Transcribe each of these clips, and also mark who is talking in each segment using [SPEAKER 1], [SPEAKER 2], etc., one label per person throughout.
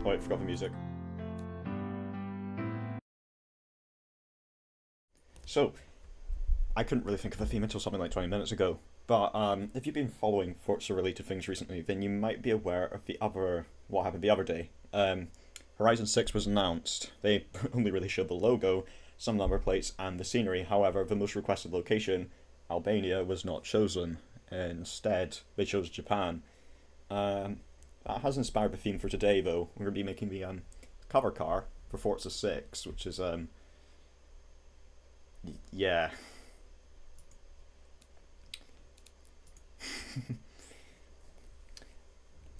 [SPEAKER 1] Oh, I forgot the music. So, I couldn't really think of a theme until something like 20 minutes ago. But if you've been following Forza-related things recently, then you might be aware of what happened the other day. Horizon 6 was announced. They only really showed the logo, some number plates, and the scenery. However, the most requested location, Albania, was not chosen. Instead, they chose Japan. That has inspired the theme for today, though. We're going to be making the cover car for Forza 6, which is, yeah.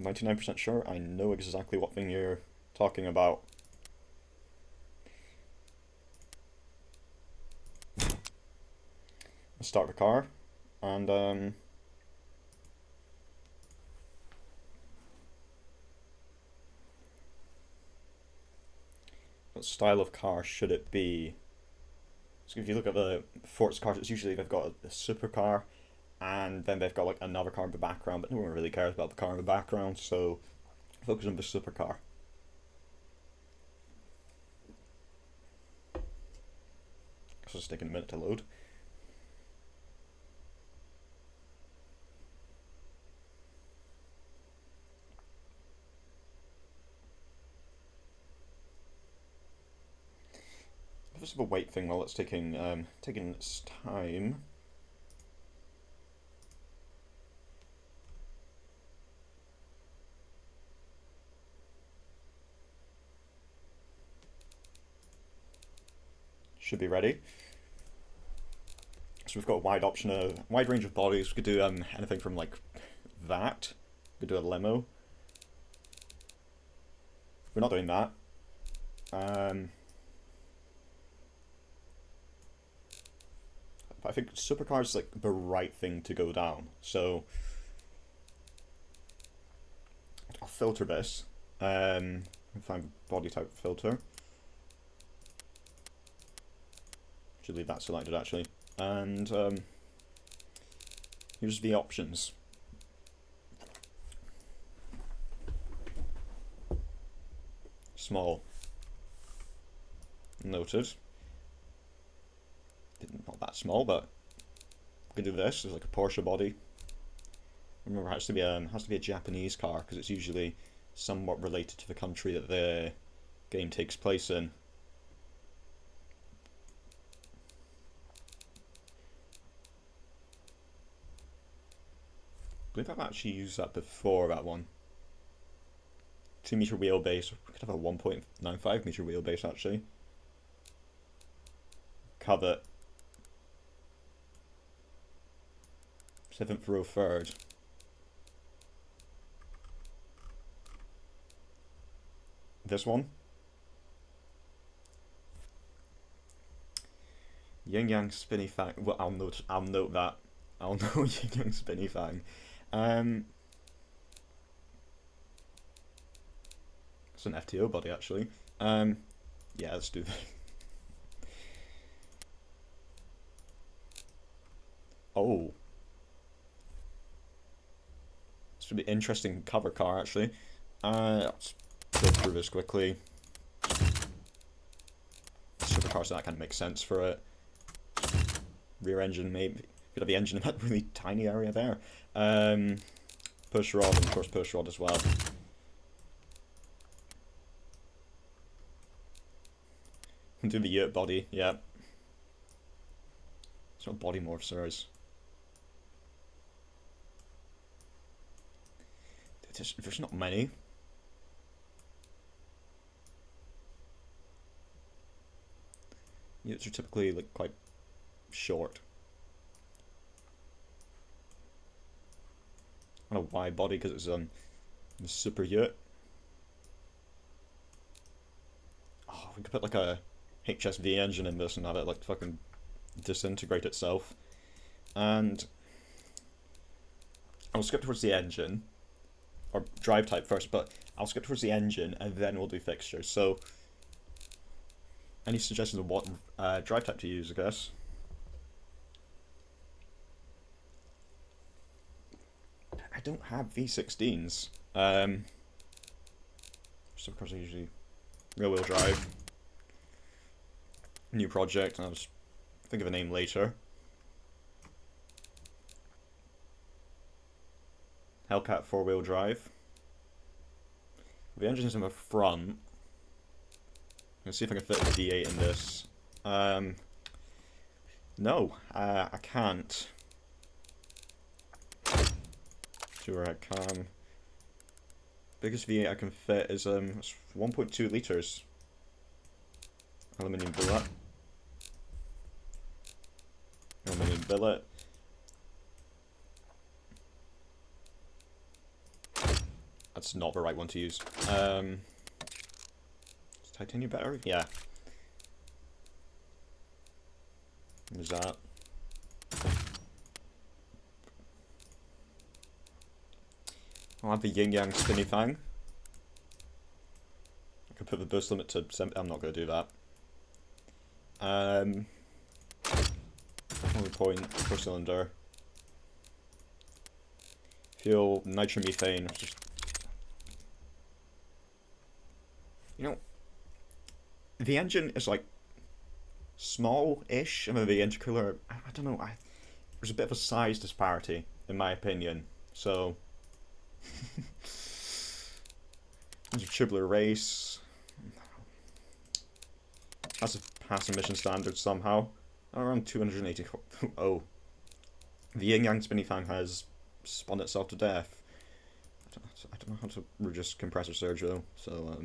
[SPEAKER 1] 99% sure I know exactly what thing you're talking about. Let's start the car, and what style of car should it be? So if you look at the Forza cars, it's usually they've got a supercar, and then they've got like another car in the background, but no one really cares about the car in the background, so focus on the supercar. So it's taking a minute to load. Just have a wait thing while it's taking its time. Should be ready. So we've got a wide range of bodies. We could do anything from like that. We could do a limo. We're not doing that. I think supercar is like the right thing to go down. So I'll filter this. Find body type filter. Should leave that selected actually. And here's the options. Small. Noted. Not that small, but we can do this. It's like a Porsche body. Remember, it has to be a Japanese car because it's usually somewhat related to the country that the game takes place in. I believe I've actually used that before, that one. 2 meter wheelbase. We could have a 1.95 meter wheelbase actually. Covet. 7th row third. This one. Yin Yang Spinny Fang. Well, I'll note that. I'll know Yin Yang Spinny Fang. It's an FTO body actually. Yeah, let's do that. Oh. This would be an interesting cover car actually. Let's go through this quickly. Supercars, so that kind of makes sense for it. Rear engine, maybe. Could have the engine in that really tiny area there. Push rod, and of course push rod as well. Do the yurt body, yeah. Sort of body morphs there's not many. Yurts are typically like quite short. On a wide body because it's the super yurt. Oh, we could put like a HSV engine in this and have it like fucking disintegrate itself. And I'll skip towards the engine, or drive type first, but I'll skip towards the engine and then we'll do fixtures. So, any suggestions of what drive type to use, I guess? I don't have V16s. Supercars are usually rear-wheel drive. New project, and I'll just think of a name later. Hellcat 4-wheel drive. The engine's in the front. Let's see if I can fit the V8 in this. No, I can't. Sure, I can. Biggest V8 I can fit is 1.2 litres. Aluminium billet. Aluminium billet. That's not the right one to use. Is titanium better? Yeah. There's that. I'll have the yin-yang spinny fang. I could put the boost limit to 7. I'm not going to do that. Only point per cylinder. Fuel, nitromethane. Just, you know, the engine is like small-ish. I mean, the intercooler, I don't know. There's a bit of a size disparity, in my opinion. So, there's a tubular race. That's a pass emission standard somehow. Around 280. Oh, the yin yang spinny fan has spun itself to death. I don't know how to reduce compressor surge though. So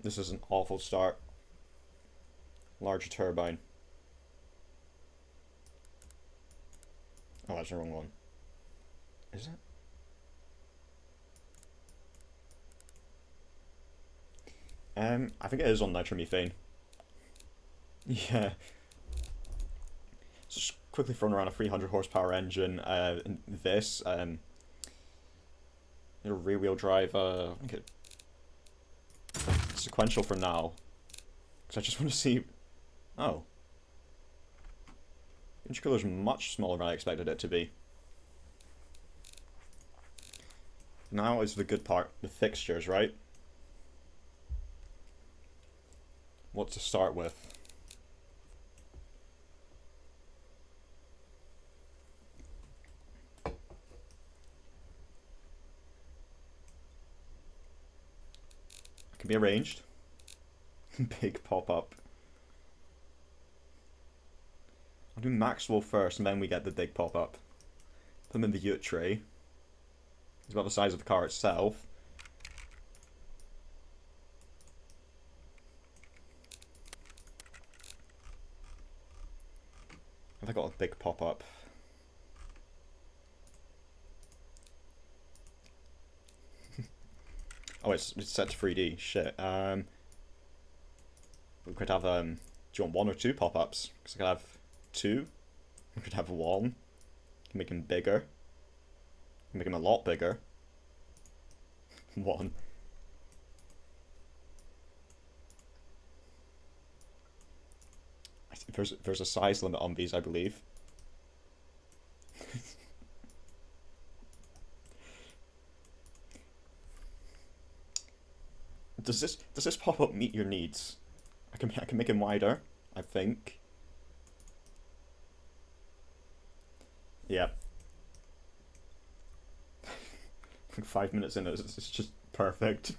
[SPEAKER 1] this is an awful start. Larger turbine. Oh, that's the wrong one. Is it? I think it is on nitromethane. Yeah. So just quickly thrown around a 300 horsepower engine. In this, rear-wheel drive. I think it's sequential for now, because I just want to see. Oh, the intercooler is much smaller than I expected it to be. Now is the good part, the fixtures, right? What to start with? It can be arranged. Big pop-up. I'll do Maxwell first, and then we get the big pop-up. Put them in the Ute tray. It's about the size of the car itself. Have I got a big pop-up? Oh, it's set to 3D. Shit. We could have do you want 1 or 2 pop-ups? Because I could have 2. We could have 1. Make them bigger. Make them a lot bigger. 1. There's a size limit on these, I believe. Does this pop-up meet your needs? I can make him wider, I think. Yeah. 5 minutes in, it's just perfect.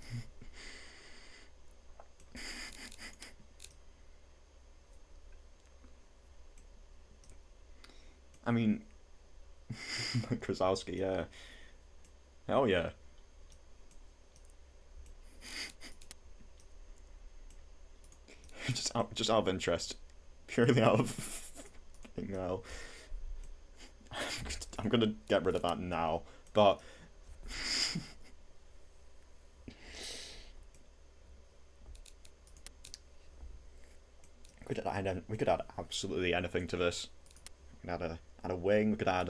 [SPEAKER 1] I mean, Krasowski, yeah. Hell yeah. just out of interest, purely out of hell. I'm gonna get rid of that now, but we could add absolutely anything to this. We could add a wing. We could add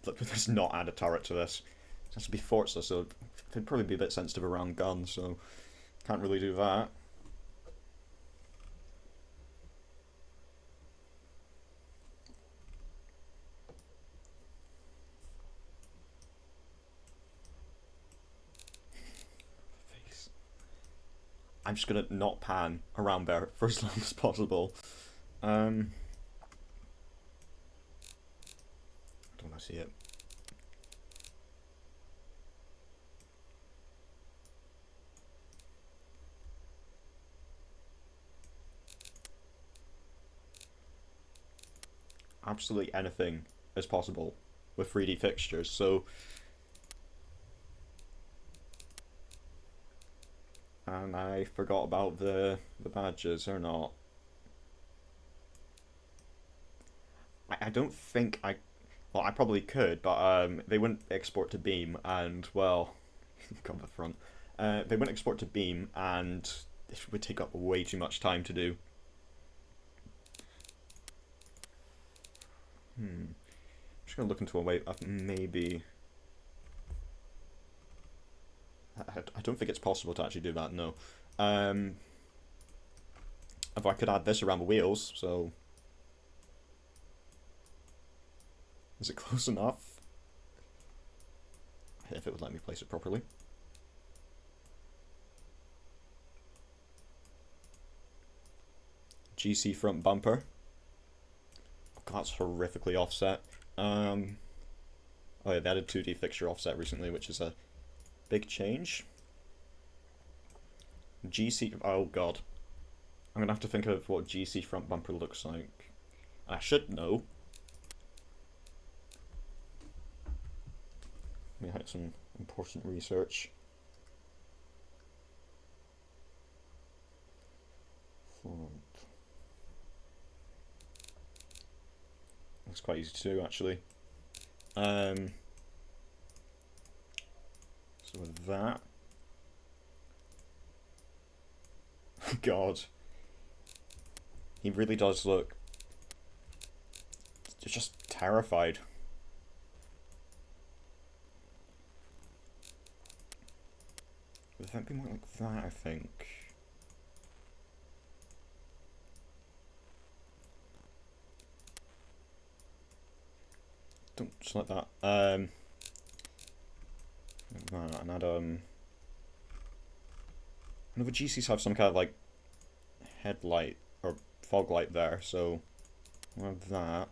[SPEAKER 1] let's not add a turret to this. It has to be Forza, so it'd probably be a bit sensitive around guns, so can't really do that. I'm just gonna not pan around there for as long as possible. I don't want to see it. Absolutely anything is possible with 3D fixtures, so... And I forgot about the badges, or not. I don't think I... Well, I probably could, but they wouldn't export to Beam, and, well... Got the front. They wouldn't export to Beam, and it would take up way too much time to do. I'm just gonna look into a way of maybe... I don't think it's possible to actually do that, no. If I could add this around the wheels, so... Is it close enough? If it would let me place it properly. GC front bumper. God, that's horrifically offset. Oh yeah, they added 2D fixture offset recently, which is a big change. GC... Oh god. I'm gonna have to think of what GC front bumper looks like. I should know. Let me hit some important research. That's quite easy to do, actually. So with that... God. He really does look... just terrified. Would that be more like that, I think? Don't just like that. And add I know the GCs have some kind of like headlight or fog light there, so I'll have that.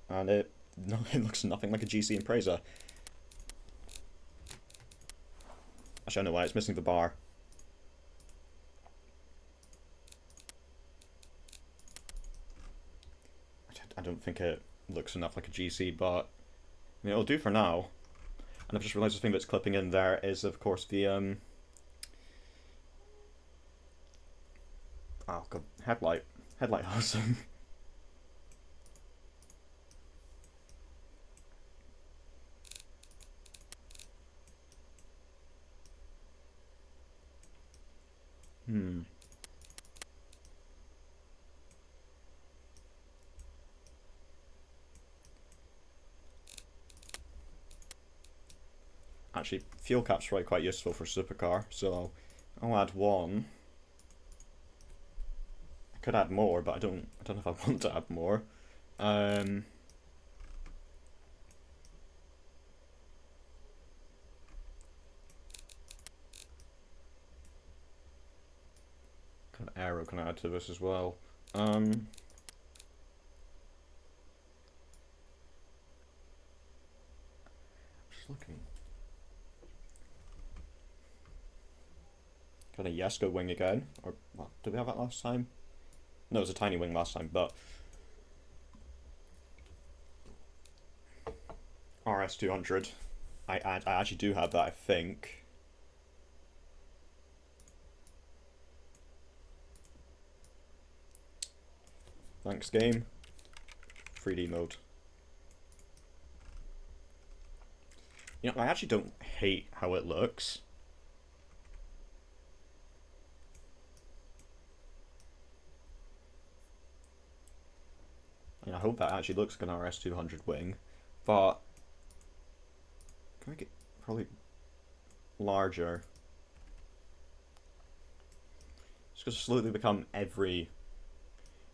[SPEAKER 1] And it looks nothing like a GC Impreza. Actually, I know why, it's missing the bar. I don't think it looks enough like a GC, but I mean, it'll do for now. And I've just realised the thing that's clipping in there is, of course, the oh god, headlight housing. Actually, fuel cap's probably quite useful for supercar, so I'll add one. I could add more, but I don't know if I want to add more. Kind of aero can add to this as well. Just looking. Got a Yasko wing again, or what, did we have that last time? No, it was a tiny wing last time, but RS200. I actually do have that, I think. Thanks, game. 3D mode. You know, I actually don't hate how it looks. I hope that actually looks like an RS200 wing, but can I get probably larger? It's going to slowly become every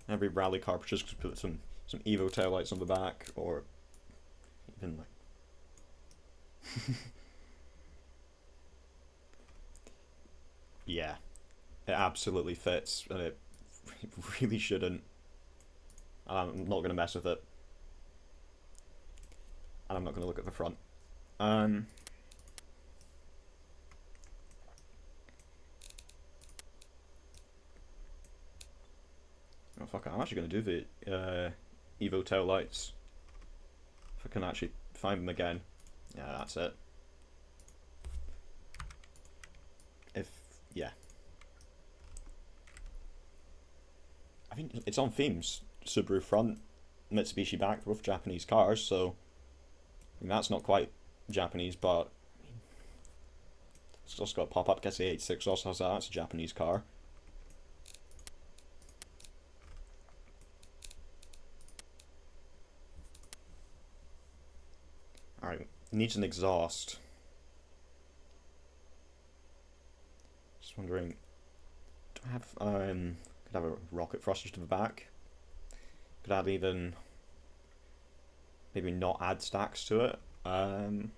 [SPEAKER 1] rally car, just put some Evo taillights on the back, or even like Yeah, it absolutely fits, and it really shouldn't. I'm not going to mess with it, and I'm not going to look at the front. Um, oh fuck it, I'm actually going to do the Evo tail lights. If I can actually find them again. Yeah, that's it. If, yeah. I think it's on themes. Subaru front, Mitsubishi back, both Japanese cars, so I mean, that's not quite Japanese, but it's also got a pop-up. Guess the 86 also has that. It's a Japanese car. Alright, needs an exhaust. Just wondering, do I have, could have a rocket thruster to the back. Could add even, maybe not add stacks to it. Could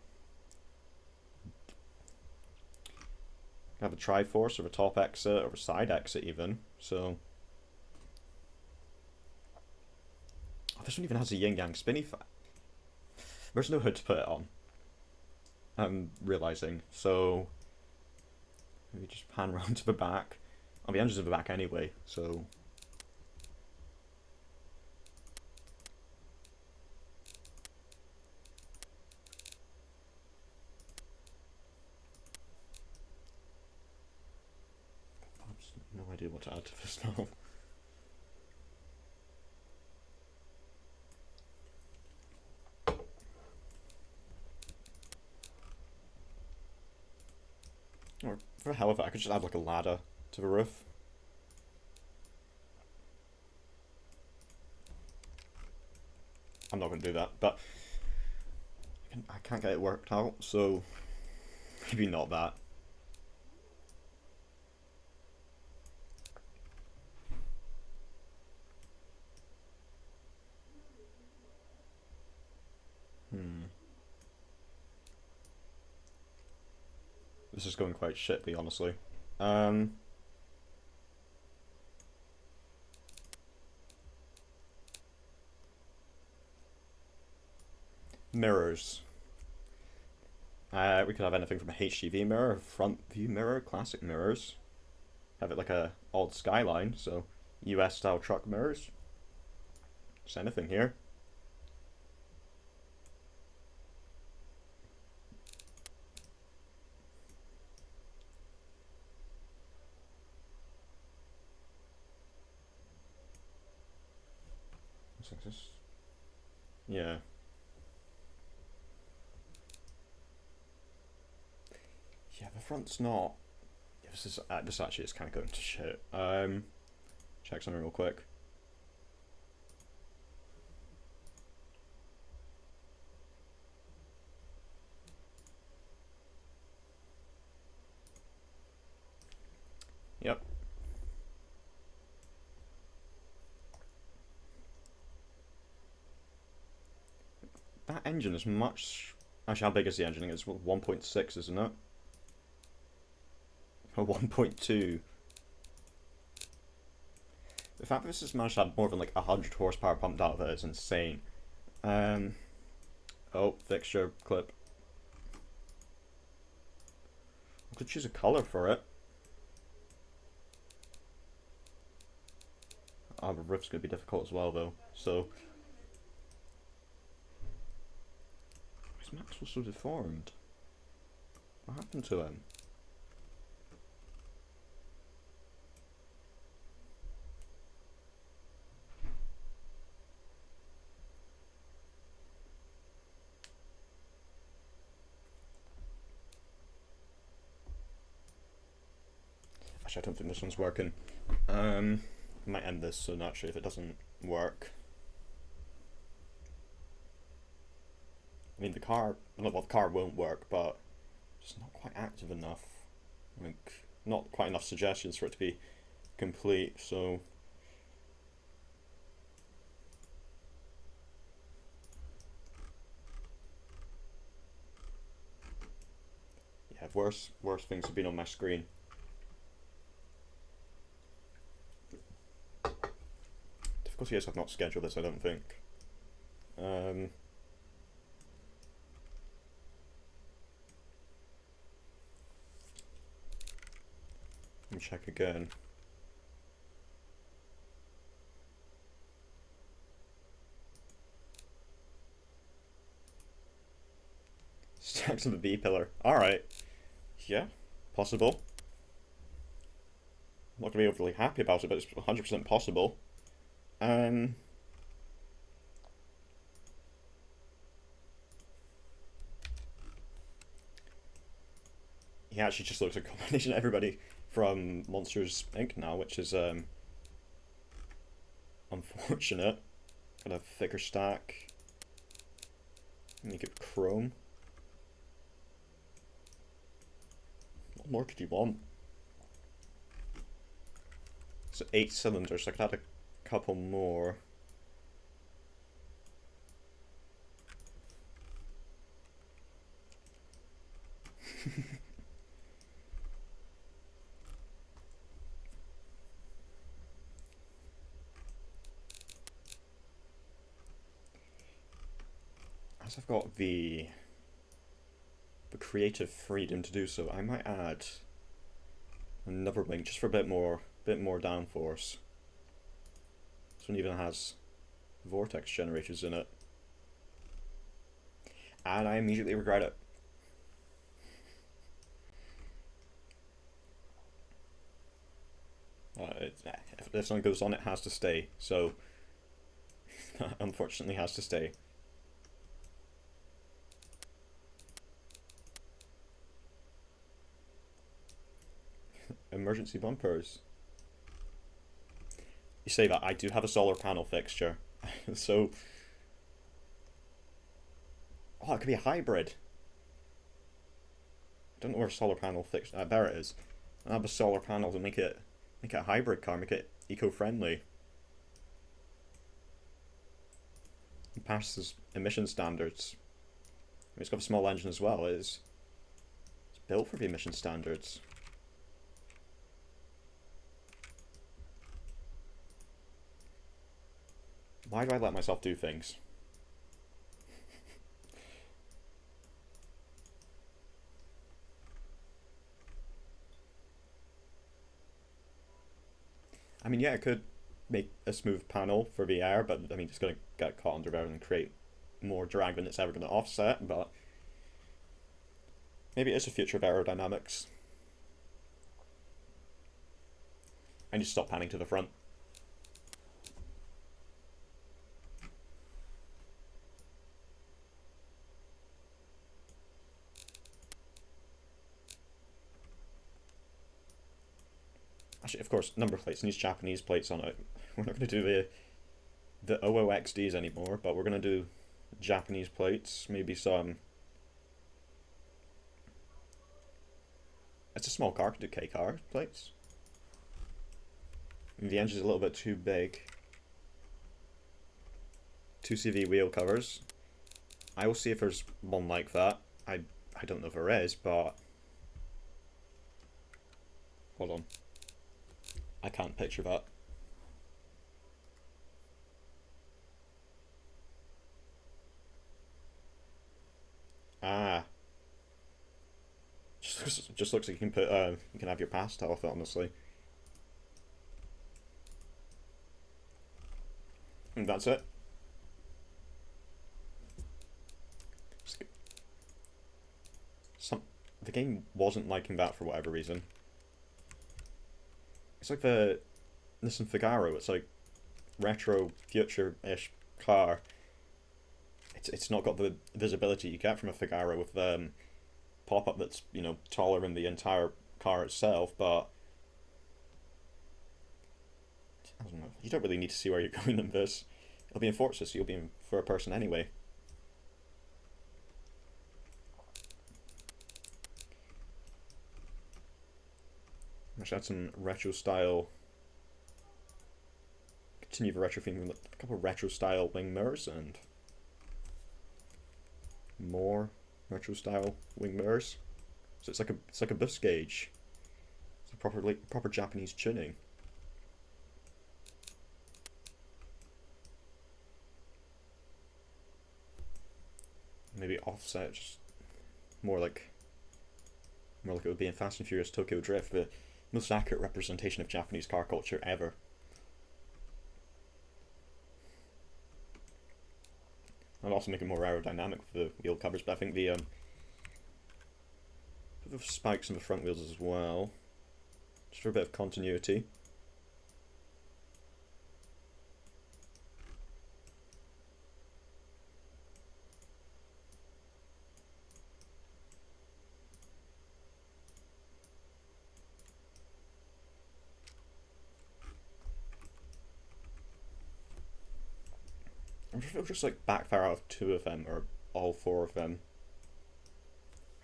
[SPEAKER 1] have a Triforce or a top exit or a side exit even. So, oh, this one even has a yin yang spinny. There's no hood to put it on. I'm realizing. So, maybe just pan around to the back. Oh, the engine's in the back anyway, so. No idea what to add to this now. Or for the hell of it, I could just add like a ladder to the roof. I'm not going to do that, but I can't get it worked out, so maybe not that. This is going quite shitly, honestly. Mirrors. We could have anything from a HGV mirror, front view mirror, classic mirrors. Have it like a old skyline, so US style truck mirrors. Just anything here. What's like this? Yeah. Yeah, the front's not. Yeah, this actually is kind of going to shit. Check something real quick. Yep. That engine is much. Actually, how big is the engine? It's 1.6, isn't it? Or 1.2. The fact that this has managed to have more than like 100 horsepower pumped out of it is insane. Oh, fixture clip. I could choose a colour for it. Oh, the roof's going to be difficult as well, though. So. Is Maxwell so deformed? What happened to him? Actually, I don't think this one's working. I might end this so naturally if it doesn't work. I mean, the car, well, the car won't work, but it's not quite active enough. Like, not quite enough suggestions for it to be complete, so. Yeah, worse things have been on my screen. Difficulty is I've not scheduled this, I don't think. Let me check again. Stacks of a B pillar. Alright. Yeah, possible. I'm not going to be overly happy about it, but it's 100% possible. He actually just looks like a combination of everybody from Monsters Inc. now, which is unfortunate. Got a thicker stack. Make it chrome. What more could you want? So 8 cylinders, so I could add a couple more. As I've got the creative freedom to do so, I might add another wing just for a bit more downforce. This one even has vortex generators in it, and I immediately regret it. If this one goes on, it has to stay. So, unfortunately, has to stay. Emergency bumpers. You say that, I do have a solar panel fixture. So... Oh, it could be a hybrid. I don't know where a solar panel fixture... there it is. I have a solar panel to make it a hybrid car, make it eco-friendly. It passes emission standards. It's got a small engine as well. It's built for the emission standards. Why do I let myself do things? I mean, yeah, I could make a smooth panel for the air, but I mean, it's going to get caught under there and create more drag than it's ever going to offset, but maybe it's a future of aerodynamics. I need to stop panning to the front. Actually, of course, number plates needs Japanese plates on it. We're not going to do the OOXDs anymore, but we're going to do Japanese plates, maybe some... It's a small car, could do K car plates. The engine's a little bit too big. 2CV wheel covers. I will see if there's one like that. I don't know if there is, but... Hold on. I can't picture that. Ah. Just looks like you can put you can have your pasta off it, honestly. And that's it. The game wasn't liking that for whatever reason. It's like the Nissan Figaro. It's like retro, future-ish car. It's not got the visibility you get from a Figaro with pop-up that's, you know, taller than the entire car itself, but I don't know. You don't really need to see where you're going in this. It'll be in Forza, so you'll be in for a person anyway. I should add some retro style. Continue the retro theme with a couple of retro style wing mirrors and more retro style wing mirrors. So it's like a bus gauge. It's a proper Japanese tuning. maybe offset, just more like it would be in Fast and Furious Tokyo Drift, the most accurate representation of Japanese car culture ever. I'd also make it more aerodynamic with the wheel covers, but I think the spikes in the front wheels as well, just for a bit of continuity. I wonder if it'll just like backfire out of 2 of them or all 4 of them.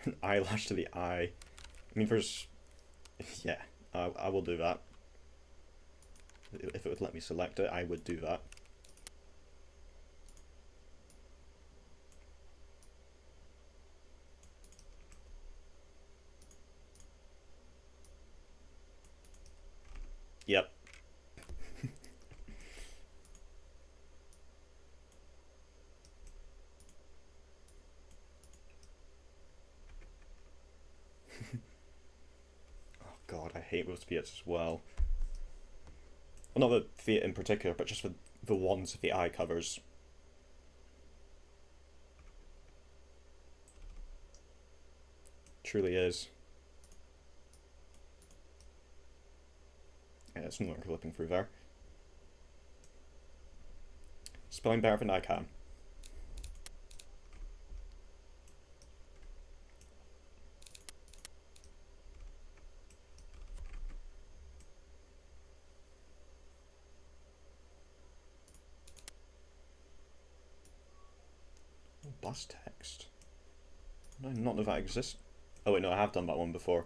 [SPEAKER 1] An eyelash to the eye. I mean, there's... yeah, I will do that. If it would let me select it, I would do that. Yep. Oh god, I hate those Fiats as well. Well, not the Fiat in particular, but just the ones with the eye covers. Truly is. Yeah, it's no longer clipping through there. Spelling better than I can. Bus text. No, not know that exists. Oh wait, no, I have done that one before.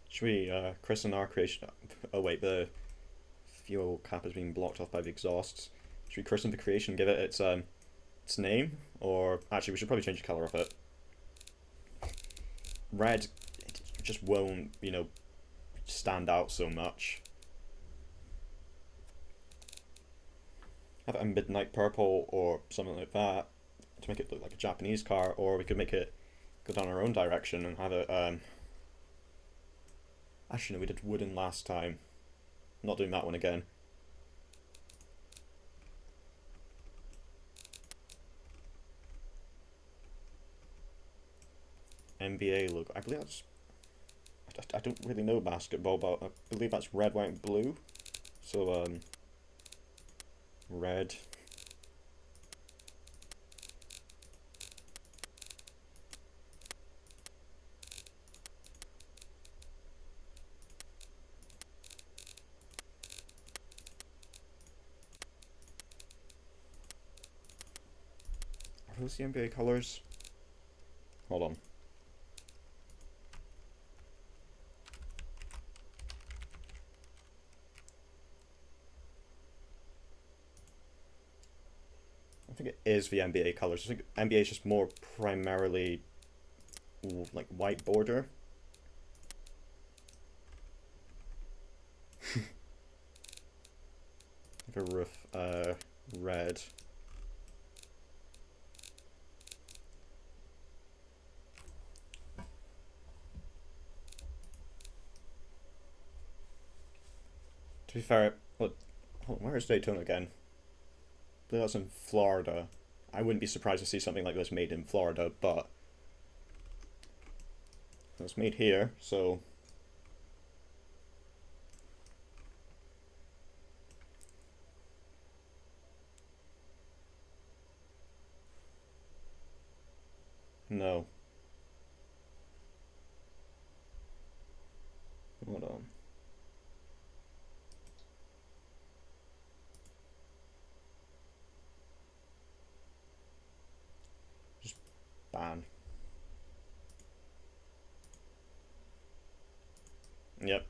[SPEAKER 1] Should we christen our creation? Oh wait, the fuel cap is being blocked off by the exhausts. Should we christen the creation? Give it its name, or actually, we should probably change the color of it. Red, it just won't, you know, stand out so much. Have it a midnight purple or something like that to make it look like a Japanese car, or we could make it go down our own direction and have it. Actually, no, we did wooden last time. I'm not doing that one again. NBA logo. I believe that's... I don't really know basketball, but I believe that's red, white, and blue. So, red. Are those the NBA colors? Hold on. I think it is the NBA colors. I think NBA is just more primarily like white border. Like a roof, red. To be fair, hold on, where is Daytona again? I believe that's in Florida. I wouldn't be surprised to see something like this made in Florida, but it's made here, so no. Hold on. Just ban. Yep.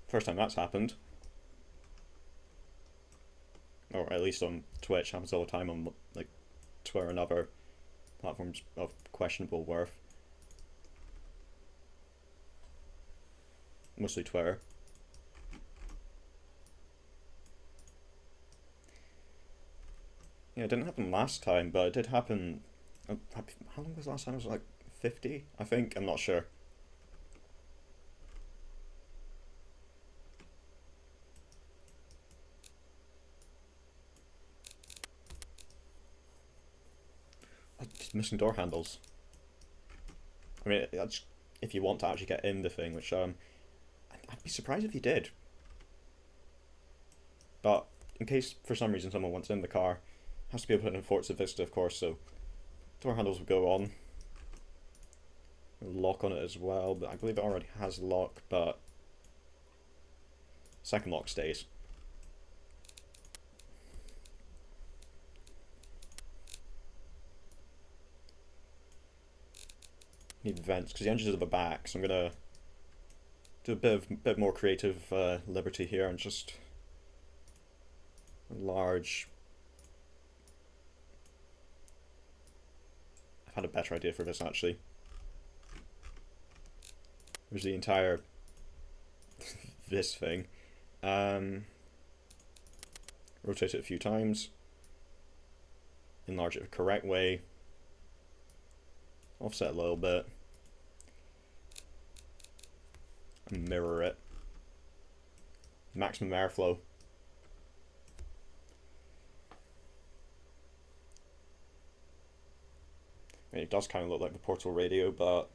[SPEAKER 1] First time that's happened. least on Twitch. Happens all the time on like Twitter and other platforms of questionable worth. Mostly Twitter. Yeah, it didn't happen last time, but it did happen. How long was last time? It was like 50, I think. I'm not sure. Just missing door handles. I mean, that's if you want to actually get in the thing, which I'd be surprised if you did. But in case for some reason someone wants in the car, it has to be able to put in Forza Vista, of course. So door handles will go on. Lock on it as well, but I believe it already has lock, but second lock stays. Need vents because the engine's at the back, so I'm gonna do a bit more creative liberty here and just large. I've had a better idea for this actually. There's the entire this thing. Rotate it a few times. Enlarge it the correct way. Offset a little bit. And mirror it. Maximum airflow. I mean, it does kind of look like the Portal radio, but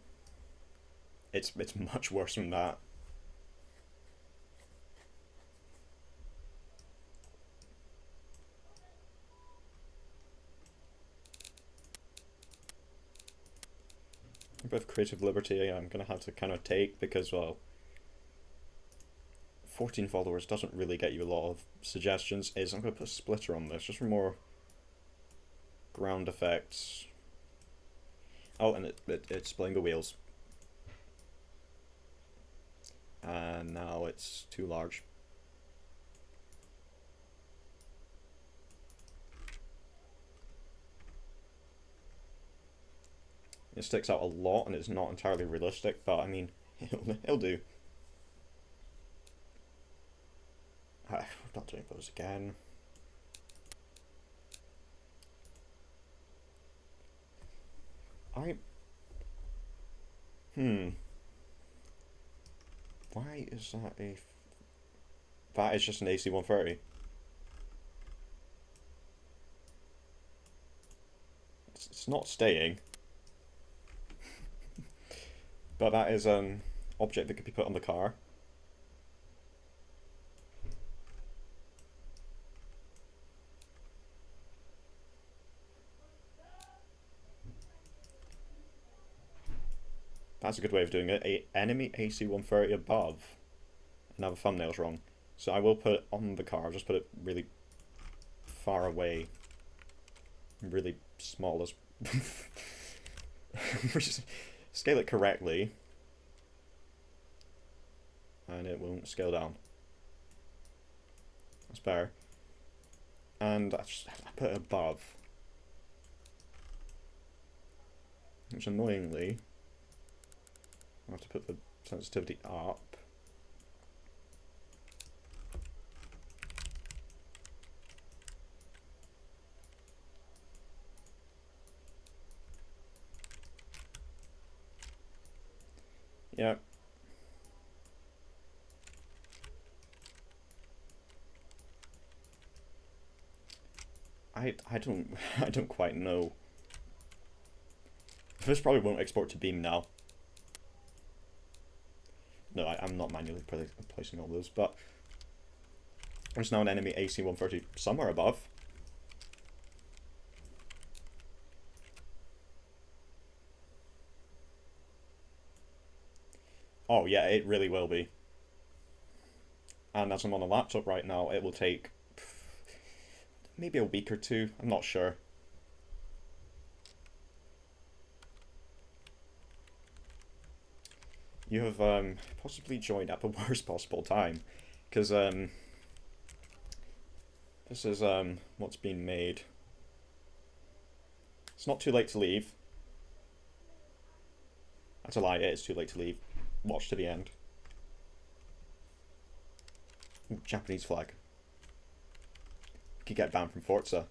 [SPEAKER 1] it's much worse than that. A bit of creative liberty I'm going to have to kind of take because, well, 14 followers doesn't really get you a lot of suggestions. I'm going to put a splitter on this just for more ground effects. Oh, and it's splitting the wheels. And now it's too large. It sticks out a lot and it's not entirely realistic, but I mean, it'll do. I'm not doing those again. Why is that a... That is just an AC-130. It's not staying. But that is an object that could be put on the car. That's a good way of doing it. A enemy AC-130 above. Now the thumbnail's wrong. So I will put it on the car. I'll just put it really far away. Really small as... Scale it correctly. And it won't scale down. That's better. And I put it above. Which annoyingly... I have to put the sensitivity up. Yeah. I don't quite know. This probably won't export to Beam now. No, I'm not manually placing all those, but there's now an enemy AC-130 somewhere above. Oh yeah, it really will be. And as I'm on a laptop right now, it will take maybe a week or two, I'm not sure. You have possibly joined at the worst possible time, because This is what's been made. It's not too late to leave. That's a lie, it is too late to leave. Watch to the end. Ooh, Japanese flag. Could get banned from Forza.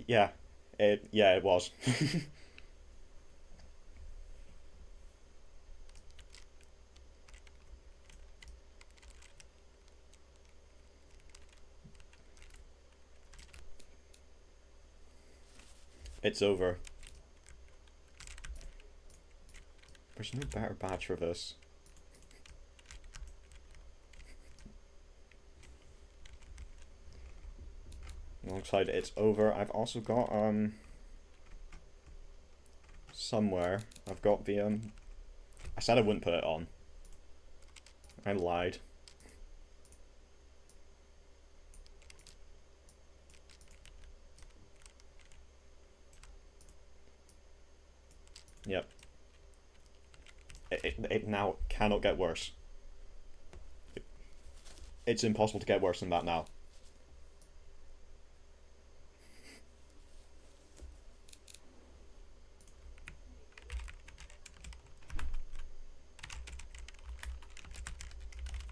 [SPEAKER 1] Yeah, it was. It's over. There's no better badge for this. Alongside it's over, I've also got somewhere I've got the I said I wouldn't put it on. I lied. Yep. It now cannot get worse. It's impossible to get worse than that now.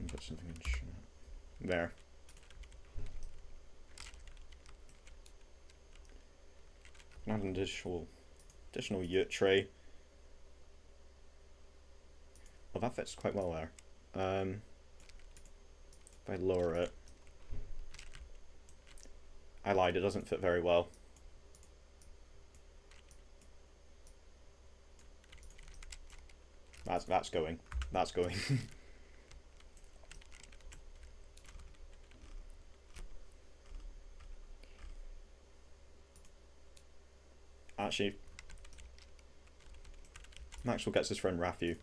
[SPEAKER 1] Put something in chat. There. Add an additional yurt tray. Oh, that fits quite well there. If I lower it, I lied. It doesn't fit very well. That's going. That's going. Actually, Maxwell gets his friend Rafu.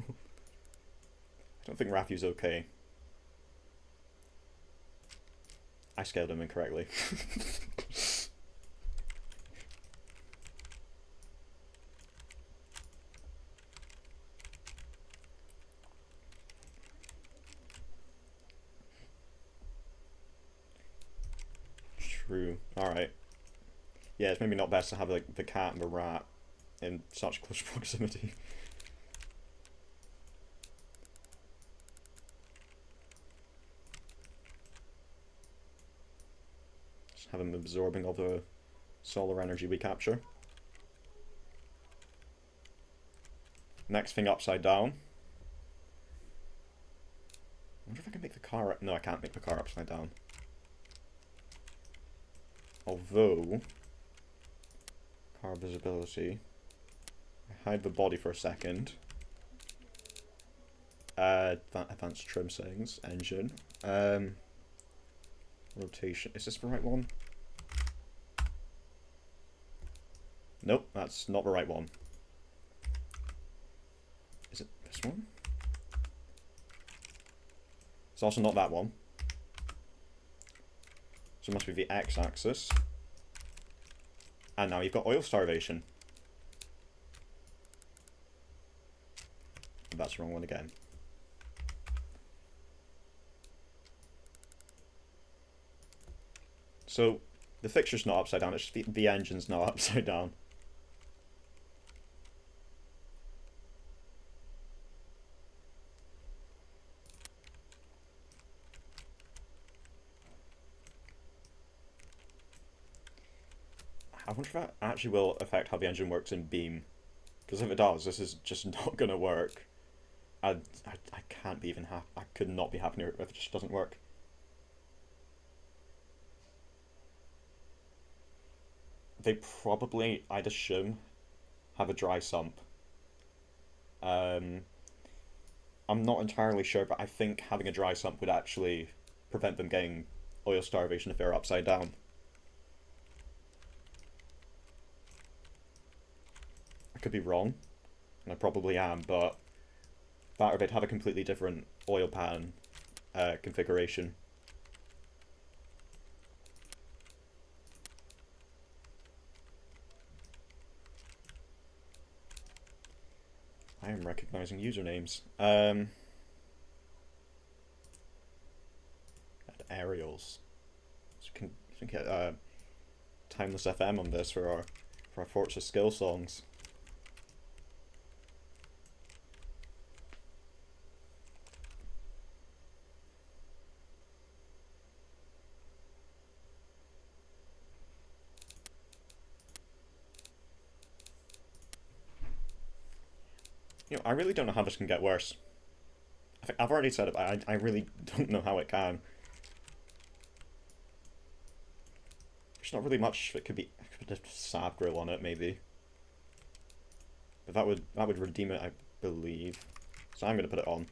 [SPEAKER 1] I don't think Rafu's okay. I scaled him incorrectly. True. Alright. Yeah, it's maybe not best to have like the cat and the rat in such close proximity. Just have him absorbing all the solar energy we capture. Next thing upside down. I wonder if I can make the car... No, I can't make the car upside down. Although... Car visibility. I hide the body for a second. Advanced trim settings. Engine. Rotation. Is this the right one? Nope, that's not the right one. Is it this one? It's also not that one. So it must be the x-axis. And now you've got oil starvation. That's the wrong one again. So the fixture's not upside down, it's just the engine's not upside down. I wonder if that actually will affect how the engine works in Beam. Because if it does, this is just not going to work. I can't be even happy. I could not be happier if it just doesn't work. They probably, I'd assume, have a dry sump. I'm not entirely sure, but I think having a dry sump would actually prevent them getting oil starvation if they're upside down. I could be wrong, and I probably am, but that or they'd have a completely different oil pan configuration. I am recognizing usernames. Aerials. So you can get Timeless FM on this for our Forza skill songs. You know, I really don't know how this can get worse. I've already said it, but I really don't know how it can. There's not really much that could be. I could put a Saab grill on it, maybe. But that would redeem it, I believe. So I'm gonna put it on.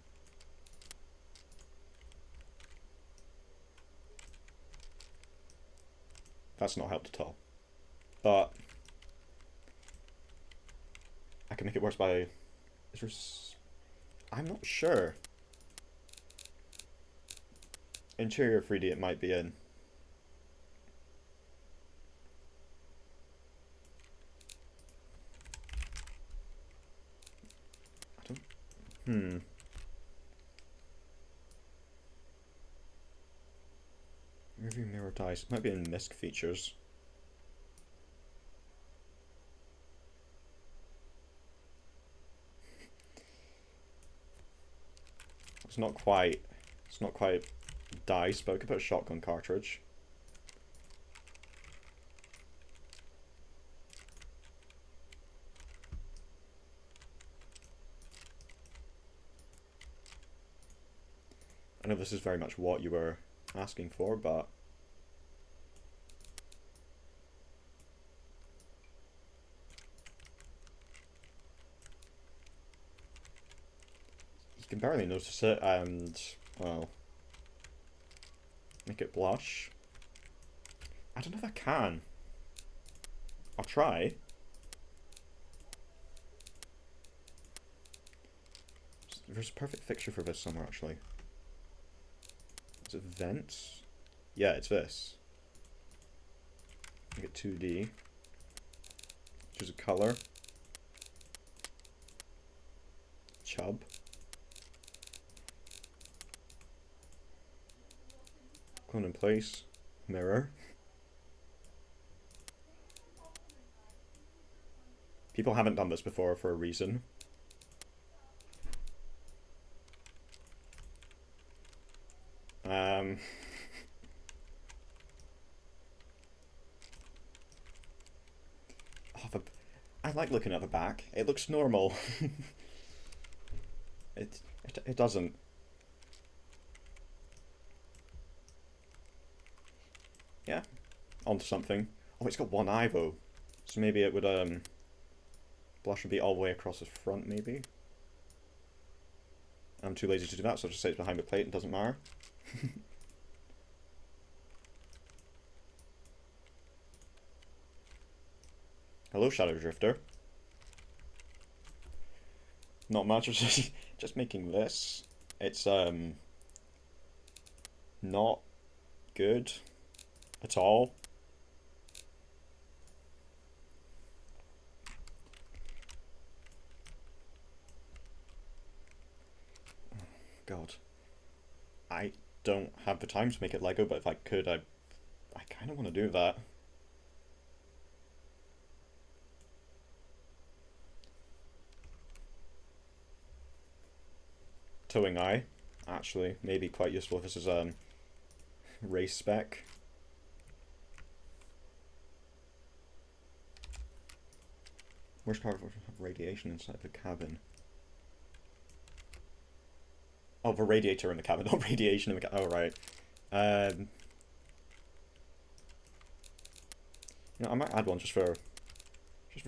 [SPEAKER 1] That's not helped at all. But I can make it worse by. I'm not sure. Interior 3D it might be in. I don't. Review mirror dice. It might be in MISC features. It's not quite dice, but I could put a shotgun cartridge. I know this is very much what you were asking for, but you can barely notice it, and well, make it blush. I don't know if I can. I'll try. There's a perfect fixture for this somewhere, actually. Is it vents? Yeah, it's this. Make it 2D. Choose a color. Chub. Clone in place. Mirror. People haven't done this before for a reason. I like looking at the back. It looks normal. It doesn't. Yeah, onto something. Oh, it's got one eye though, so maybe it would blush would be all the way across the front. Maybe. I'm too lazy to do that, so I'll just say it's behind the plate. It doesn't matter. Hello, Shadow Drifter. Not much. Just making this. It's not good at all. God, I don't have the time to make it Lego, but if I could, I kind of want to do that. Towing eye, actually, maybe quite useful if this is race spec. Where's car have radiation inside the cabin? Oh, the radiator in the cabin, not radiation in the cabin. Oh, right. You know, I might add one just for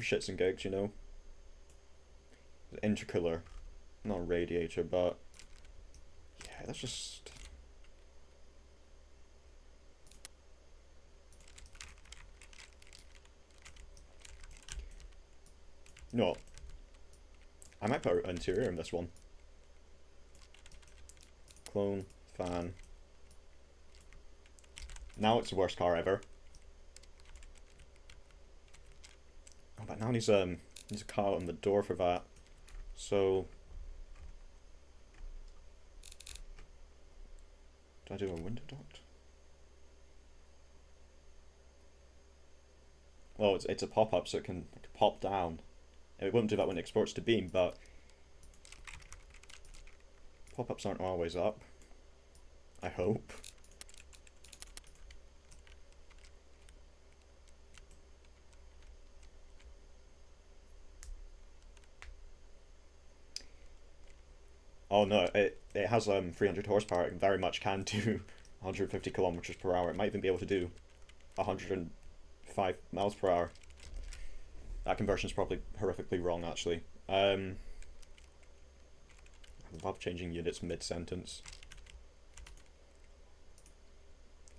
[SPEAKER 1] shits and gigs, you know. Intercooler, not a radiator, but yeah, that's just. No, I might put an interior in this one. Clone, fan. Now it's the worst car ever. Oh, but now needs a car on the door for that. So, do I do a window duct? Well, it's a pop-up, so it can pop down. It wouldn't do that when it exports to Beam, but pop-ups aren't always up. I hope. Oh no, it has 300 horsepower. It very much can do 150 kilometers per hour. It might even be able to do 105 miles per hour. That conversion's probably horrifically wrong, actually. I love changing units mid-sentence.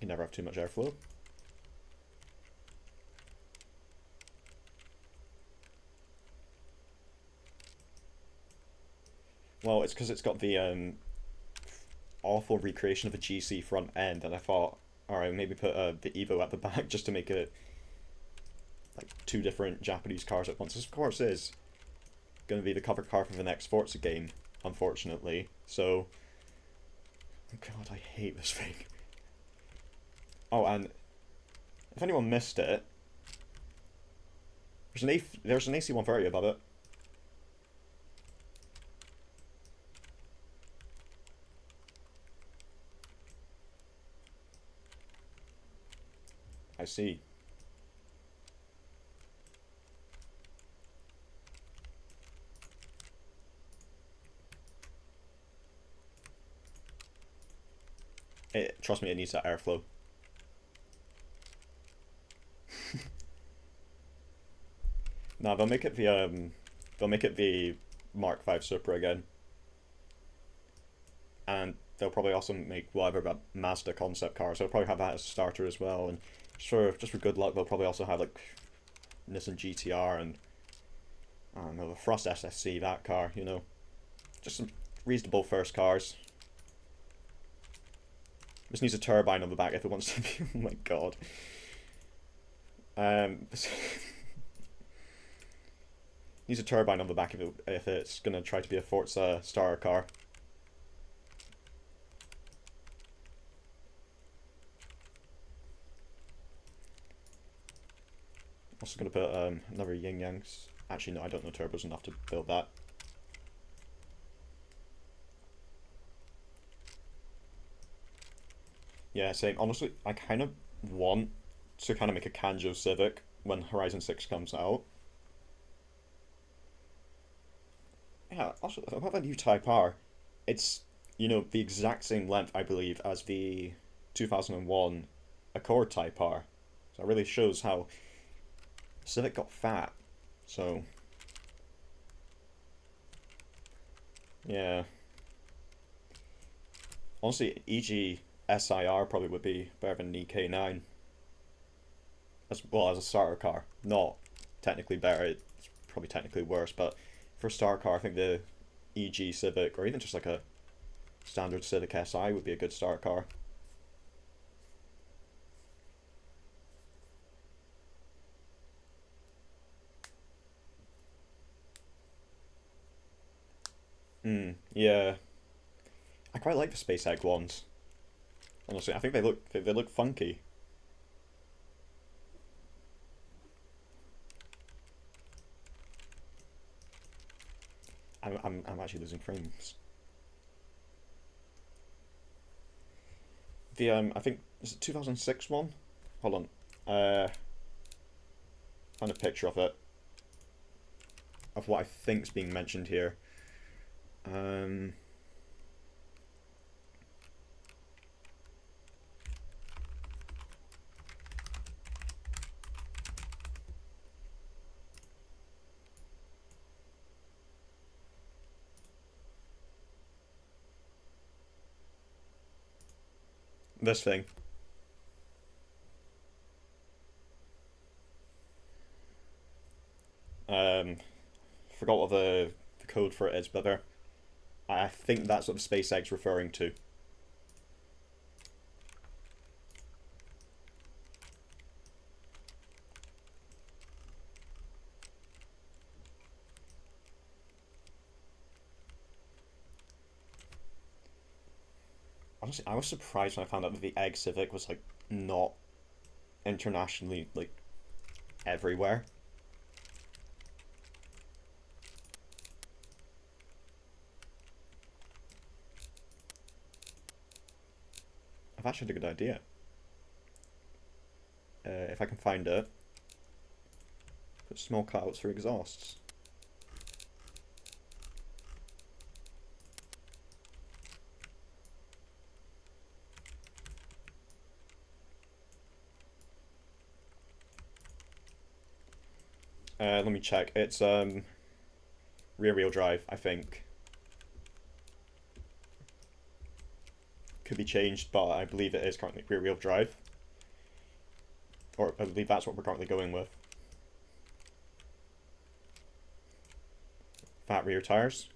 [SPEAKER 1] You never have too much airflow. Well, it's because it's got the awful recreation of a GC front end, and I thought, alright, maybe put the Evo at the back just to make it like two different Japanese cars at once. This, of course, is going to be the cover car for the next Forza game, unfortunately. So, oh god, I hate this thing. Oh, and if anyone missed it, there's an AC-130 above it. I see. Trust me, it needs that airflow. Nah, they'll make it the Mark V Supra again, and they'll probably also make whatever that Mazda concept cars. They'll probably have that as a starter as well, and just for good luck, they'll probably also have like Nissan GTR and I don't know, the Frost SSC, that car, you know, just some reasonable first cars. This needs a turbine on the back if it wants to be. Oh my god. Needs a turbine on the back if it's gonna try to be a Forza starter car. Also gonna put another yin yangs. Actually, no, I don't know turbos enough to build that. Yeah, same. Honestly, I kind of want to kind of make a Kanjo Civic when Horizon 6 comes out. Yeah, also, about that new Type R, it's, you know, the exact same length, I believe, as the 2001 Accord Type R. So it really shows how Civic got fat. So, yeah. Honestly, EG SIR probably would be better than an EK9. As well as a starter car. Not technically better, it's probably technically worse, but for a starter car, I think the EG Civic, or even just like a standard Civic SI would be a good starter car. Yeah. I quite like the Space Egg ones. Honestly, I think they look funky. I'm actually losing frames. The I think is it 2006 one? Hold on. Find a picture of what I think's being mentioned here. Um, this thing. Um, Forgot what the code for it is, but there. I think that's what the SpaceX's referring to. honestly, I was surprised when I found out that the Egg Civic was like not internationally like everywhere. I've actually had a good idea. If I can find it, put small cutouts for exhausts. Let me check. It's rear-wheel drive, I think. Could be changed, but I believe it is currently rear-wheel drive. Or I believe that's what we're currently going with. Fat rear tires.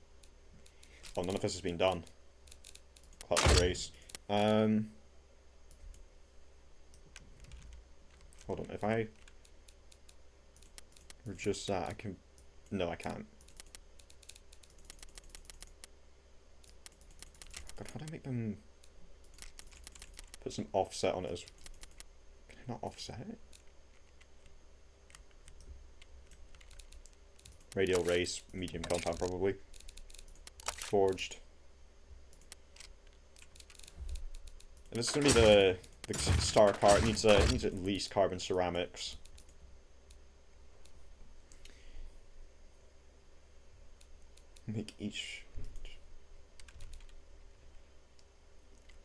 [SPEAKER 1] Oh, none of this has been done. Clutch brace. Hold on, if I reduce that, I can... No, I can't. God, how do I make them... Put some offset on it as... Can I not offset it? Radial race, medium compound probably. Forged. If it's going to be the star car, it needs at least carbon ceramics. Make each...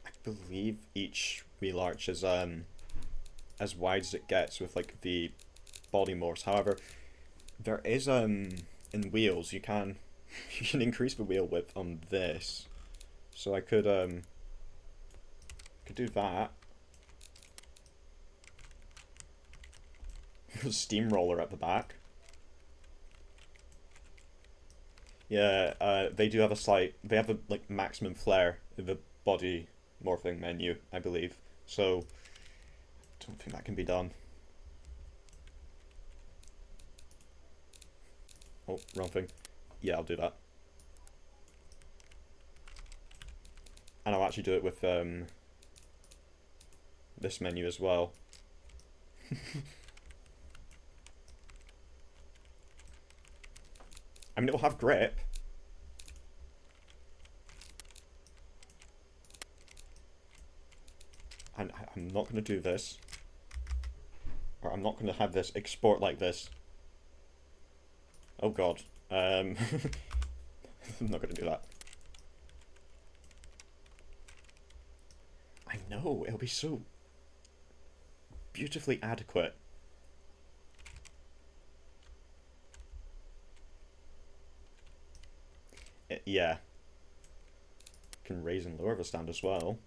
[SPEAKER 1] I believe each wheel arch is as wide as it gets with like the body morphs. However, there is in wheels you can increase the wheel width on this. So I could do that. Steamroller at the back. Yeah, they do have a slight... They have a like maximum flare in the body morphing menu, I believe. So, I don't think that can be done. Oh, wrong thing. Yeah, I'll do that. And I'll actually do it with this menu as well. I mean, it'll have grip. And I'm not going to do this. Or I'm not going to have this export like this. Oh god. I'm not going to do that. I know, it'll be so beautifully adequate. Yeah. Can raise and lower the stand as well.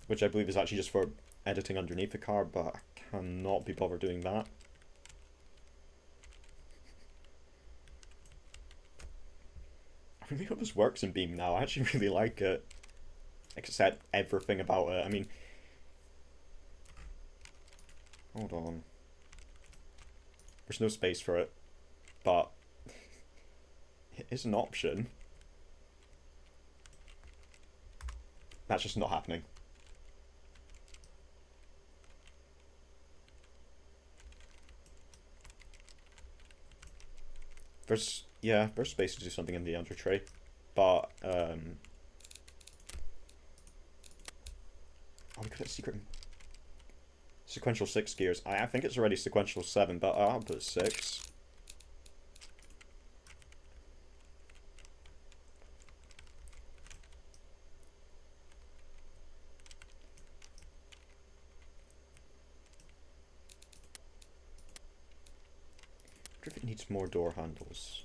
[SPEAKER 1] Which I believe is actually just for editing underneath the car, but I cannot be bothered doing that. I really hope this works in Beam now. I actually really like it. Except everything about it. I mean... Hold on. There's no space for it. But... It is an option. That's just not happening. There's space to do something in the under tray, but oh, we could have sequential 6 gears. I think it's already sequential 7, but I'll put 6. I wonder if it needs more door handles.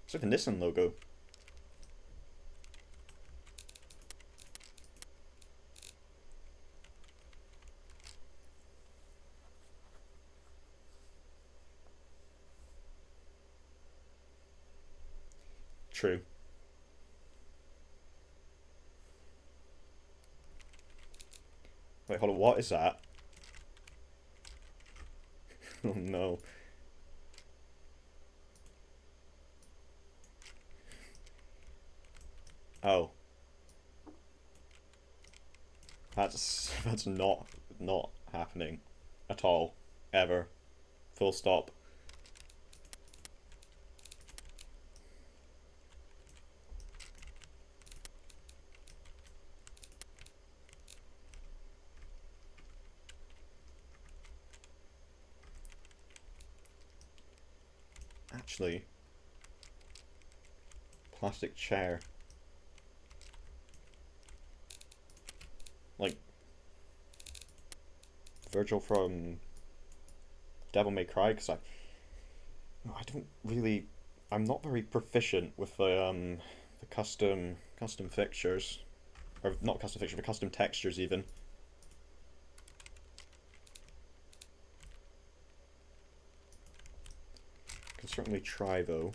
[SPEAKER 1] It's like a Nissan logo. True. Wait, hold on, what is that? Oh no. Oh, that's not happening at all, ever. Full stop. Actually, plastic chair. Like Virgil from Devil May Cry, because I don't really, I'm not very proficient with the custom fixtures, or not custom fixtures, but custom textures even. Can certainly try though.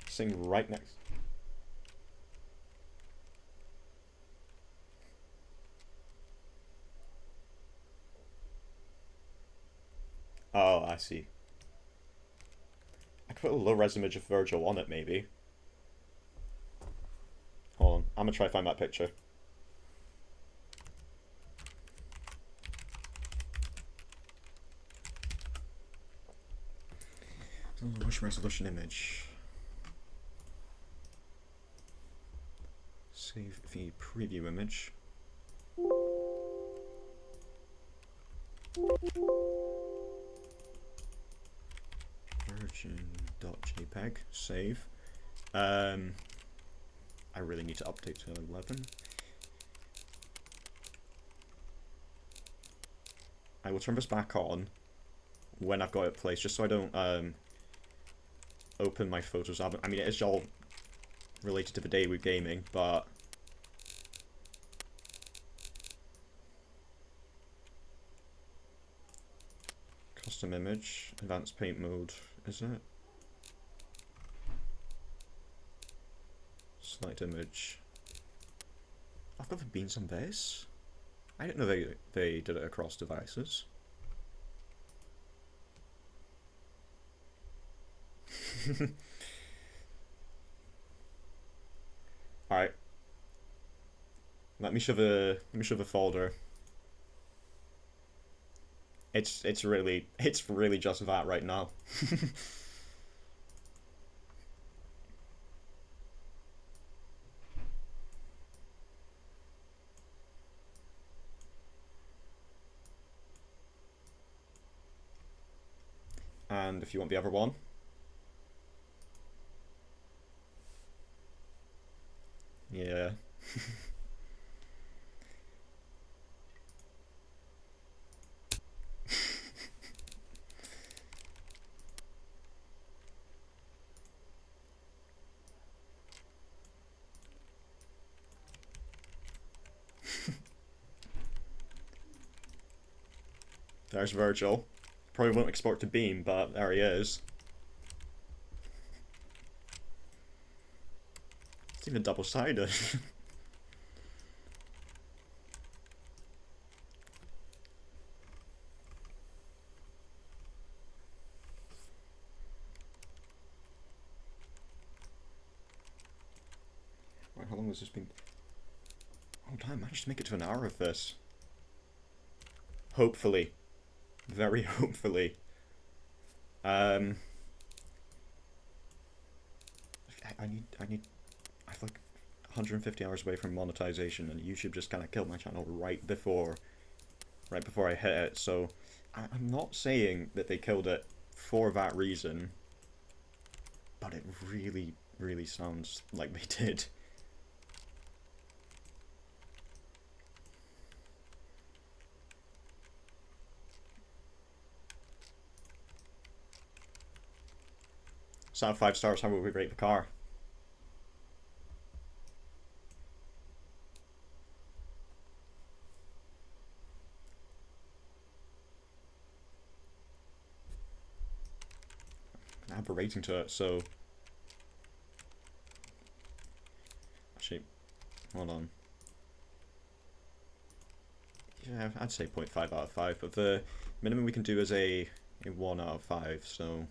[SPEAKER 1] Sitting right next. Oh, I see. I could put a low-res image of Virgil on it, maybe. Hold on, I'm gonna try to find that picture. Which resolution image? Save the preview image. Virgin.jpg. Save. I really need to update to 11. I will turn this back on when I've got it placed, just so I don't open my Photos album. I mean, it is all related to the day we're gaming, but custom image, advanced paint mode, is it? Select image. I've got the beans on this. I didn't know they did it across devices. Alright. Let me show the folder. It's really just that right now. And if you want the other one, yeah. There's Virgil. Probably won't export to Beam, but there he is. It's even double-sided. Right, how long has this been? Oh damn, I managed to make it to an hour of this. Hopefully. Very hopefully. I need I'm like 150 hours away from monetization, and YouTube just kind of killed my channel right before I hit it. So I'm not saying that they killed it for that reason, but it really sounds like they did. So out of 5 stars, how would we rate the car? I have a rating to it, so actually, hold on. yeah, I'd say 0.5 out of 5, but the minimum we can do is a 1 out of 5, so...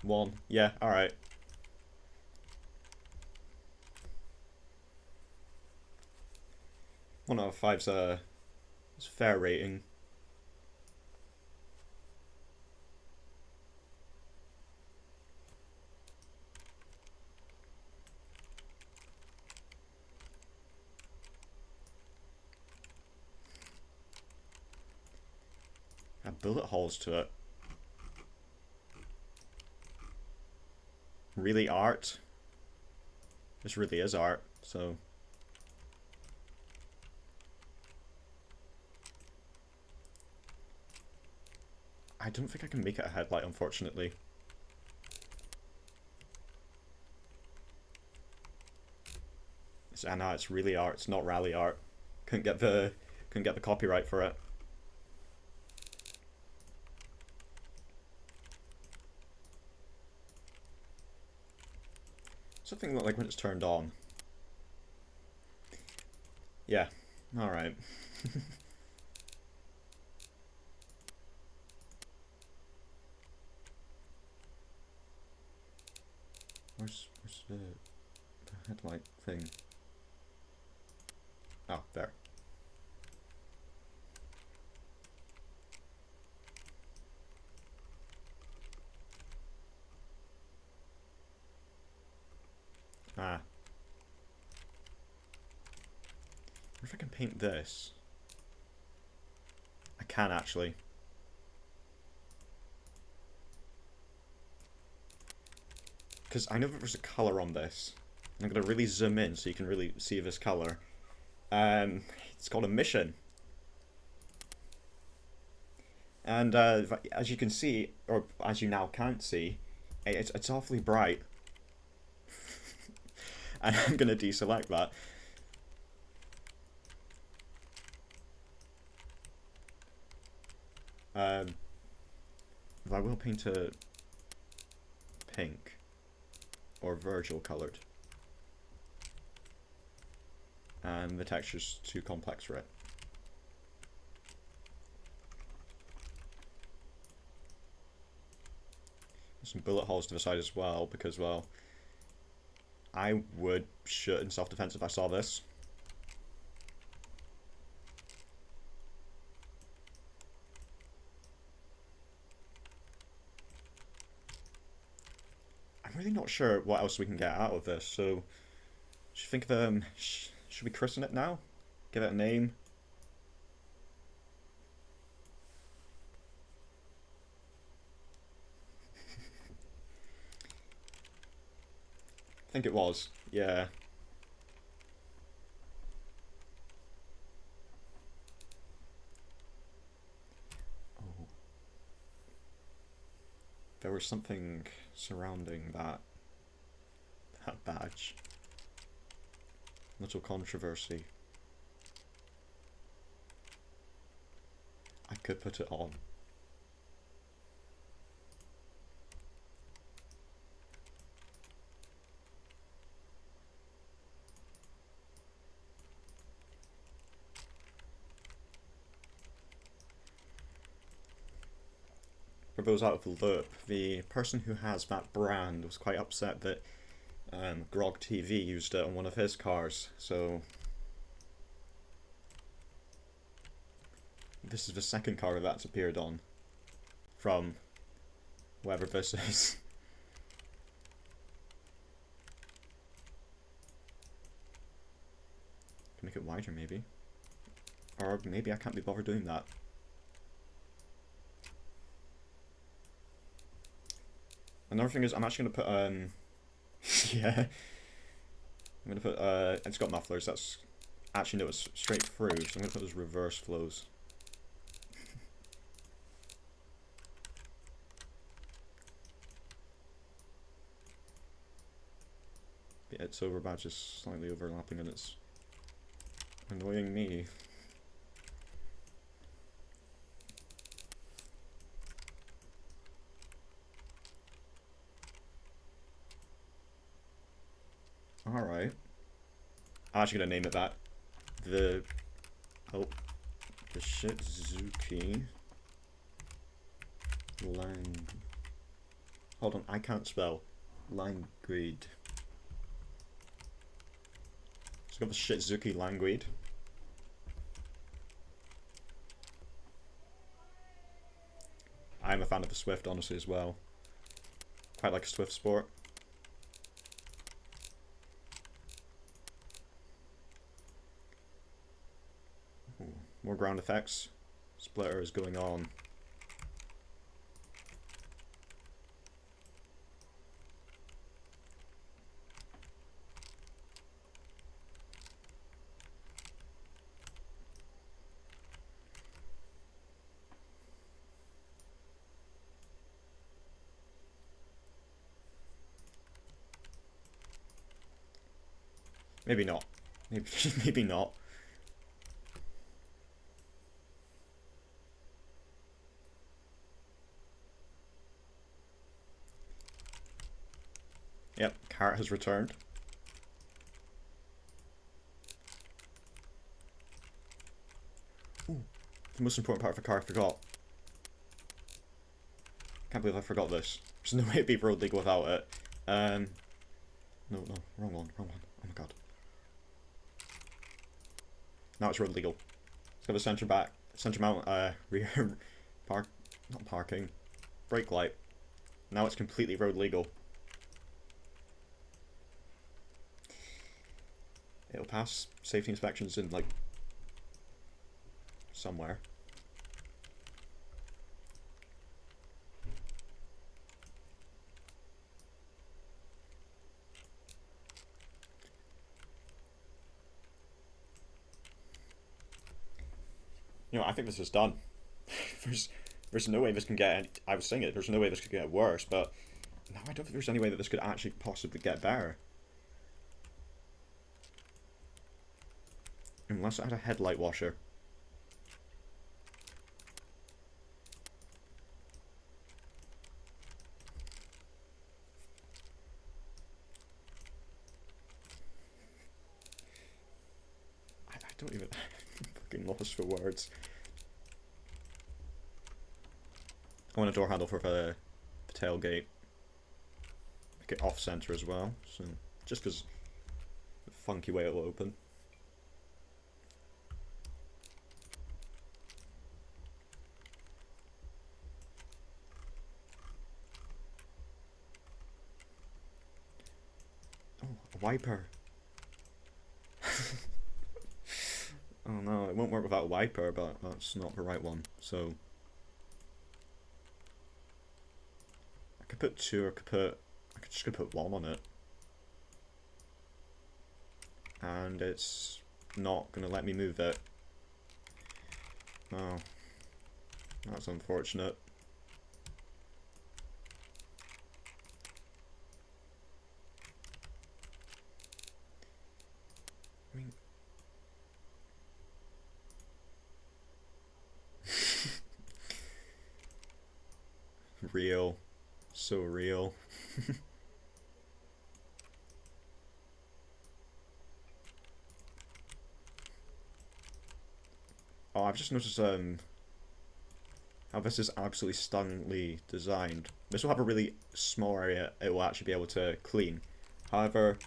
[SPEAKER 1] One, yeah, alright. 1 out of 5's a fair rating. Add bullet holes to it. Really art? This really is art, so... I don't think I can make it a headlight, unfortunately. I know it's really art. It's not rally art. Couldn't get the copyright for it. Something like when it's turned on. Yeah. All right. Where's the headlight thing? Oh, there. Ah. What if I can paint this? I can actually. Because I know that there's a colour on this. I'm going to really zoom in so you can really see this colour. It's called a mission. And as you can see, or as you now can't see, it's awfully bright. And I'm going to deselect that. I will paint it pink or Virgil coloured. And the texture's too complex for it. Some bullet holes to the side as well, because, well, I would shoot in self-defense if I saw this. I'm really not sure what else we can get out of this, so should think of should we christen it now? Give it a name? I think it was, yeah. Oh. There was something surrounding that badge. Little controversy. I could put it on. For those out of the loop, the person who has that brand was quite upset that Grog TV used it on one of his cars, so this is the second car that's appeared on from whoever this is. Can make it wider maybe, or maybe I can't be bothered doing that. Another thing is I'm actually gonna put yeah, I'm gonna put it's got mufflers. That's actually no, it's straight through. So I'm gonna put those reverse flows. The It's Over badge is slightly overlapping and it's annoying me. Alright. I'm actually gonna name it that. The... Oh. The Shizuki... Hold on, I can't spell. Languid. Let's go for Shizuki Languid. I'm a fan of the Swift, honestly, as well. Quite like a Swift sport. Ooh, more ground effects. Splitter is going on. Maybe not. Maybe, maybe not. Yep, Carrot has returned. Ooh, the most important part of the car I forgot. Can't believe I forgot this. There's no way it'd be road legal without it. No, wrong one. Oh my god. Now it's road legal. It's got a center mount, rear not parking, brake light. Now it's completely road legal. It'll pass safety inspections in, like, somewhere. You know, I think this is done. there's no way this can get any, I was saying it, there's no way this could get worse, but no, I don't think there's any way that this could actually possibly get better. Unless it had a headlight washer. I don't even... I'm fucking lost for words. I want a door handle for the tailgate. Make it off-center as well, so just because the funky way it'll open. Oh, a wiper. Oh no, it won't work without a wiper, but that's not the right one, so... I could put two, or I could just put one on it. And it's not gonna let me move it. Oh. That's unfortunate. I mean... Real. So real. Oh, I've just noticed how this is absolutely stunningly designed. This will have a really small area it will actually be able to clean. However,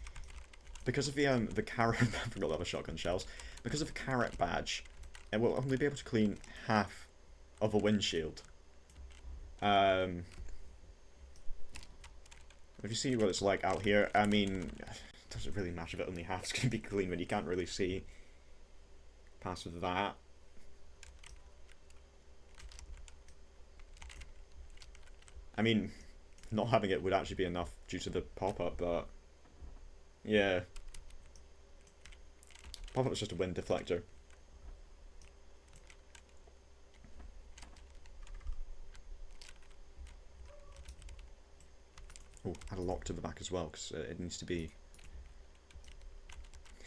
[SPEAKER 1] because of the carrot, I forgot that was shotgun shells. Because of the carrot badge, it will only be able to clean half of a windshield. If you see what it's like out here, I mean, it doesn't really matter if it only half's going to be clean when you can't really see past that. I mean, not having it would actually be enough due to the pop-up, but yeah. Pop-up is just a wind deflector. Oh, add a lock to the back as well, because it needs to be...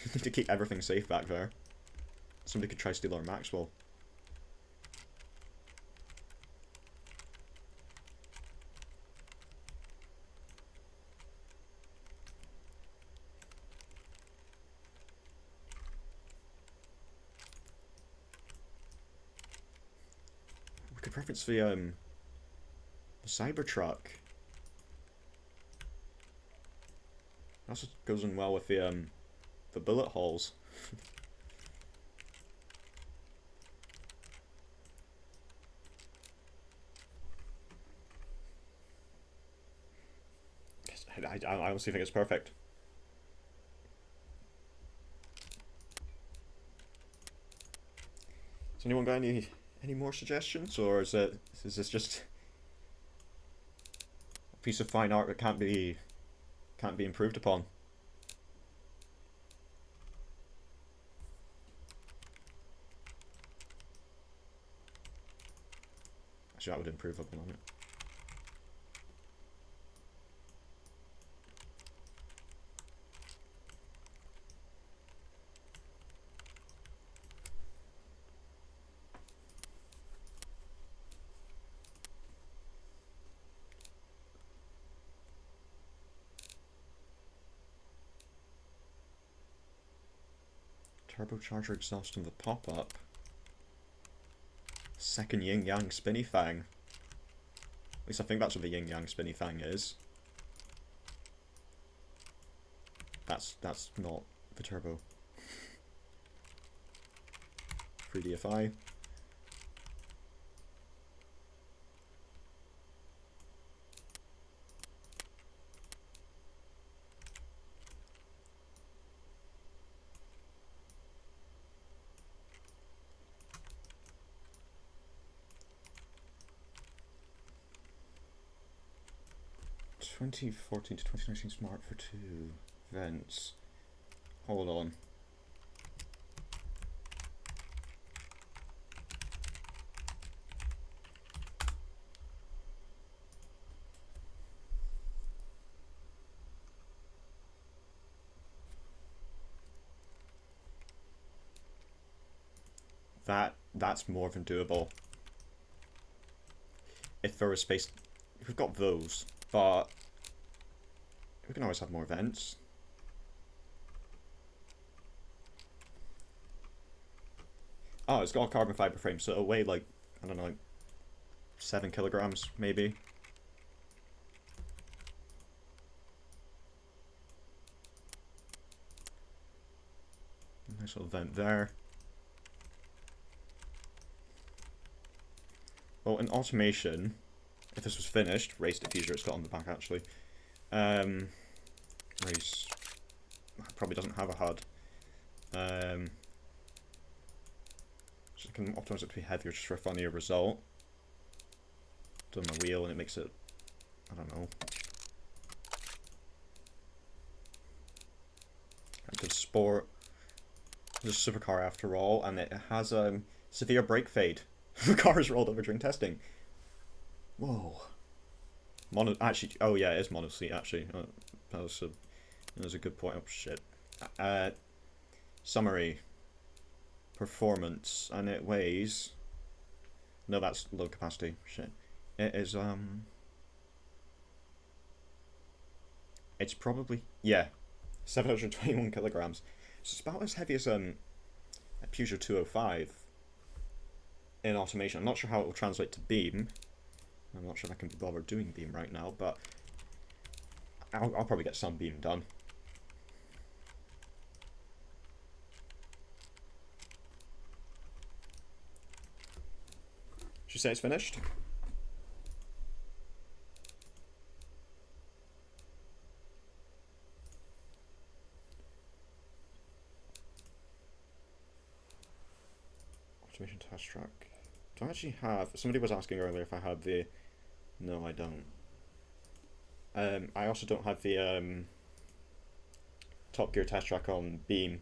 [SPEAKER 1] you need to keep everything safe back there. Somebody could try to steal our Maxwell. preference the Cybertruck. Also goes in well with the bullet holes. I honestly think it's perfect. Has anyone got any more suggestions, or is this just a piece of fine art that can't be improved upon? Actually, that would improve upon it. Turbocharger exhaust on the pop-up. Second yin-yang spinny fang. At least I think that's what the yin-yang spinny fang is. That's not the turbo. 3DFI. (2014 to 2019 Smart for 2 vents). Hold on. That's more than doable. If there was space, we've got those, but we can always have more vents. Oh, it's got a carbon fiber frame, so it'll weigh like, I don't know, like 7 kilograms maybe. Nice little vent there. Well, in automation, if this was finished, race diffuser, it's got on the back actually. Race probably doesn't have a HUD. So I can optimize it to be heavier just for a funnier result. Done the wheel and it makes it, I don't know. Active Sport. It's a supercar after all, and it has severe brake fade. The car is rolled over during testing. Whoa. Actually, oh yeah, it is mono seat actually. That was a good point. Oh shit. Summary. Performance, and it weighs. No, that's low capacity. Shit. It is It's probably, yeah, 721 kilograms. So it's about as heavy as a Peugeot 205 in automation. I'm not sure how it will translate to Beam. I'm not sure if I can be bothered doing Beam right now, but I'll probably get some Beam done. Should you say it's finished? Automation test track. Do I actually have... Somebody was asking earlier if I had the... No, I don't. I also don't have the Top Gear test track on Beam.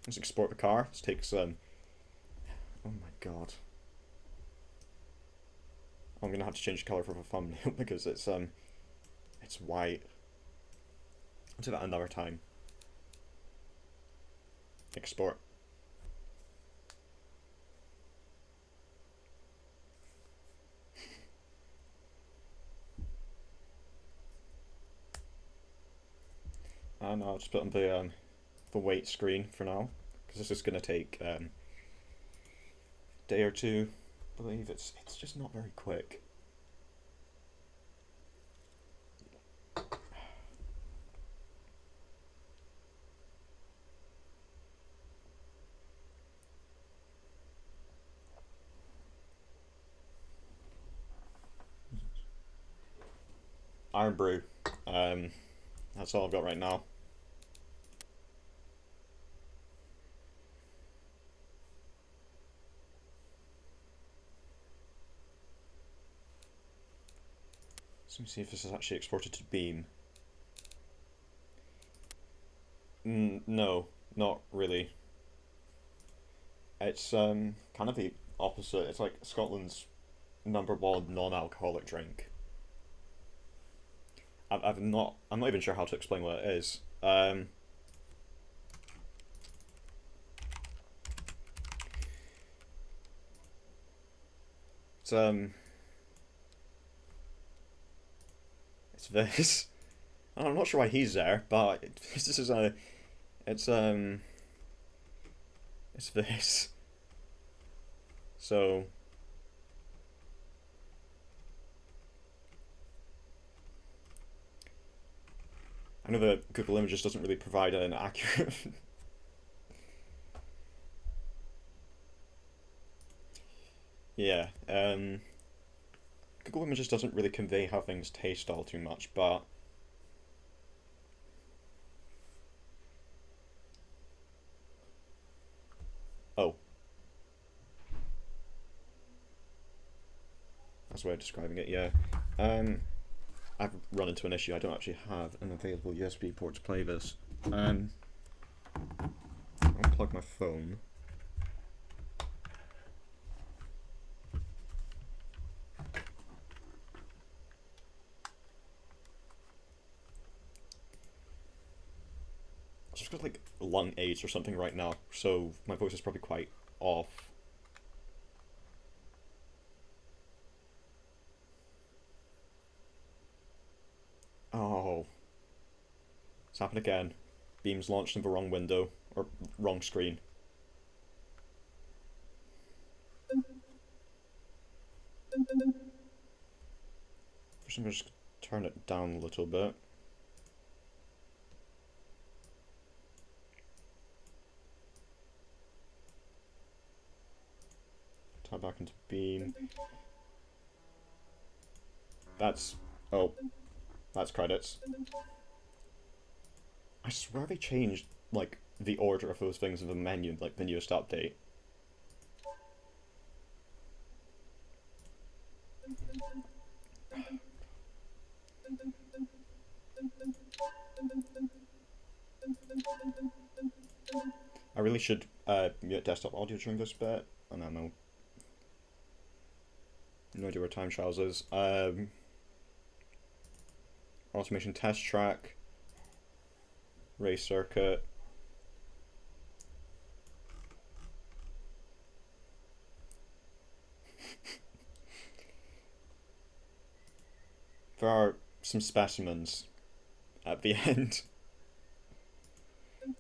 [SPEAKER 1] Let's export the car. This takes... oh my god. I'm gonna have to change the colour for the thumbnail because it's white. I'll do that another time. Export. And I'll just put on the weight screen for now, because this is going to take a day or two. I believe it's just not very quick. Iron Brew. That's all I've got right now. So let me see if this is actually exported to Beam. No, not really. It's kind of the opposite. It's like Scotland's #1 non-alcoholic drink. I'm not even sure how to explain what it is. It's it's this. I'm not sure why he's there, but this is a it's it's this. So I know that Google Images doesn't really provide an accurate. Yeah, Google Images doesn't really convey how things taste all too much, but oh, that's the way of describing it. Yeah, I've run into an issue. I don't actually have an available USB port to play this. I'll plug my phone. I've just got like lung aids or something right now, so my voice is probably quite off. Oh, it's happened again. Beam's launched in the wrong window, or wrong screen. First, I'm gonna just turn it down a little bit. Tab back into Beam. That's oh, that's credits. I swear they changed like the order of those things in the menu, like the newest update. I really should mute desktop audio during this bit. I don't know. No idea where time trials is. Automation test track. Race circuit. There are some specimens at the end.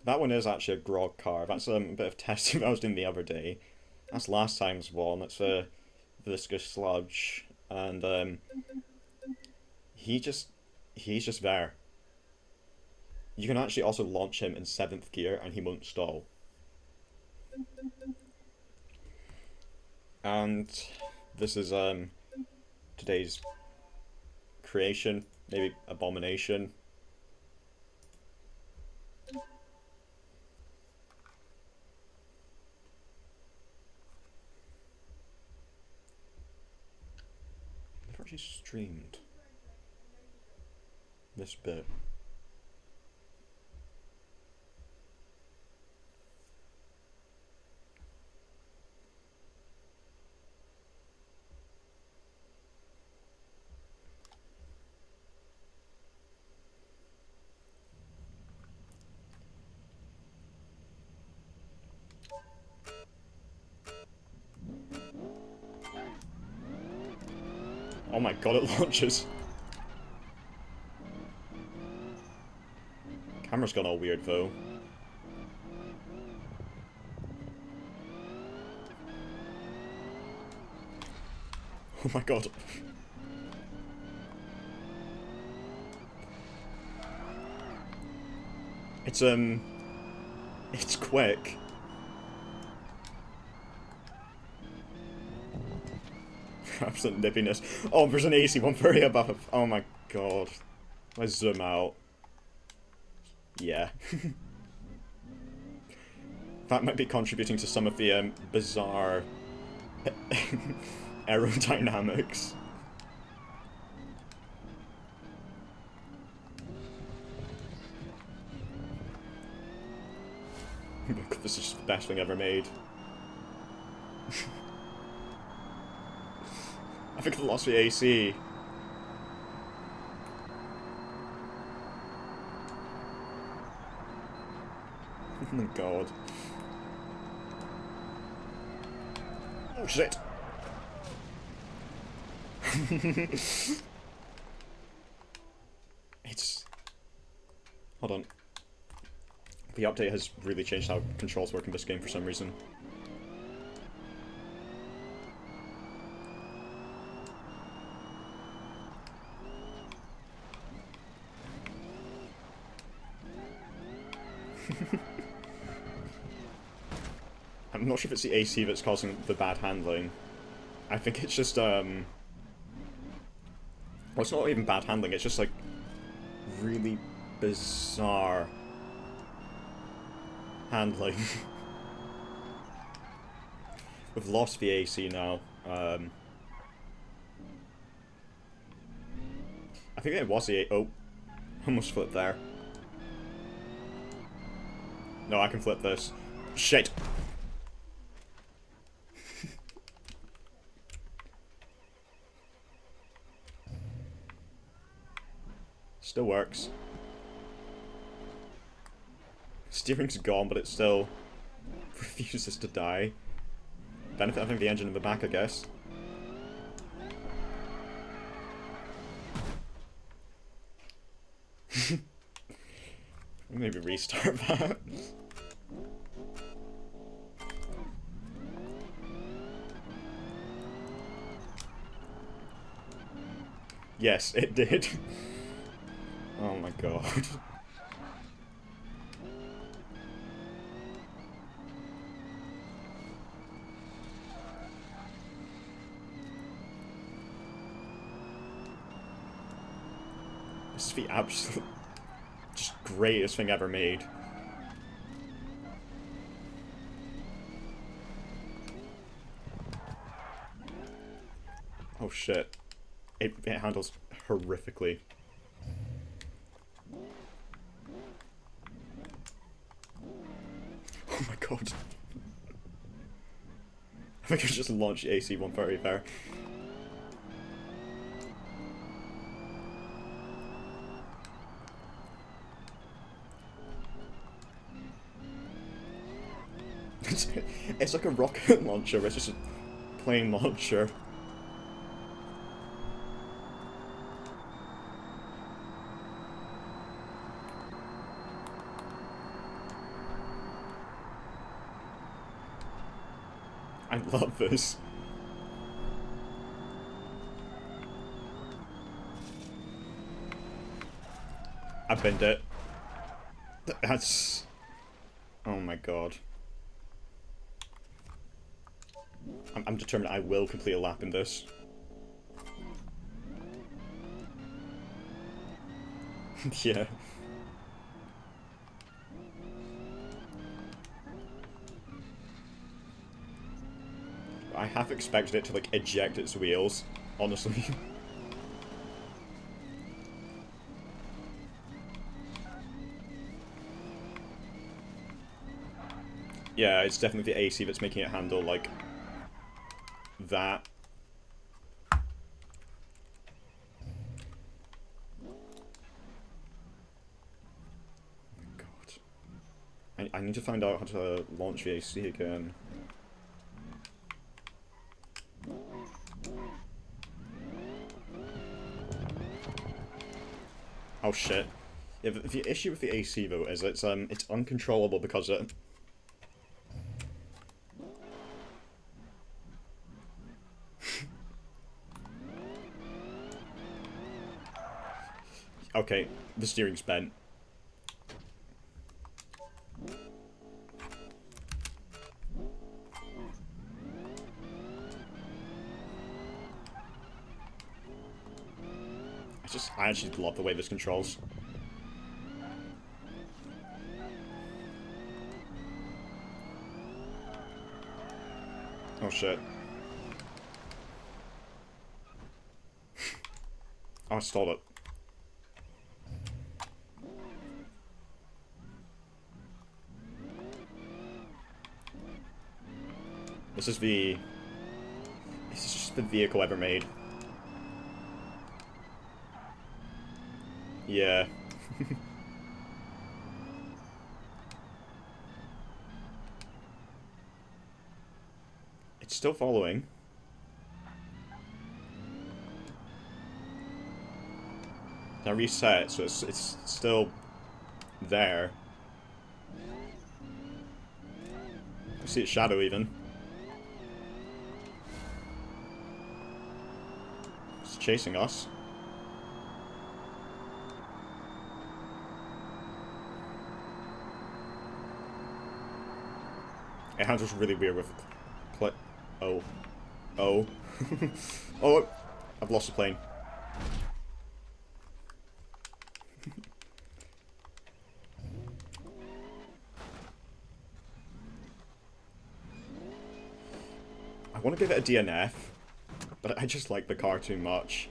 [SPEAKER 1] That one is actually a grog car. That's a bit of testing that I was doing the other day. That's last time's one. It's a viscous sludge, and he's just there. You can actually also launch him in 7th gear, and he won't stall. And this is today's creation, maybe abomination. I've actually streamed this bit. Oh my god, it launches. Camera's gone all weird though. Oh my god. It's quick. Absolute nippiness. Oh, there's an AC 130 above. Oh my god. Let's zoom out. Yeah. That might be contributing to some of the bizarre aerodynamics. Look, this is just the best thing ever made. I think I've lost the AC. Oh my god. Oh shit! It's... Hold on. The update has really changed how controls work in this game for some reason. I'm not sure if it's the AC that's causing the bad handling. I think it's just, well, it's not even bad handling, it's just, like, really bizarre handling. We've lost the AC now. I think it was the A. Oh, almost flipped there. No, I can flip this. Shit! Still works. Steering's gone, but it still refuses to die. Benefit of having the engine in the back, I guess. Maybe restart that. Yes, it did. Oh my god. This is the absolute just greatest thing ever made. Oh shit. It handles horrifically. Oh my god. I think I just launched AC 130 there. It's like a rocket launcher, it's just a plane launcher. I love this. I binned it. That's... Oh my god. I'm determined I will complete a lap in this. Yeah. I half expected it to, like, eject its wheels, honestly. Yeah, it's definitely the AC that's making it handle, like, that. God. I need to find out how to launch the AC again. Oh shit. Yeah, the issue with the AC though is it's uncontrollable because it... Okay, the steering's bent. I actually love the way this controls. Oh shit. Oh, I stalled it. This is just the vehicle ever made. Yeah. It's still following. I reset, so it's still there. I see its shadow even. It's chasing us. It handles really weird with Oh. Oh. Oh, I've lost the plane. I want to give it a DNF, but I just like the car too much.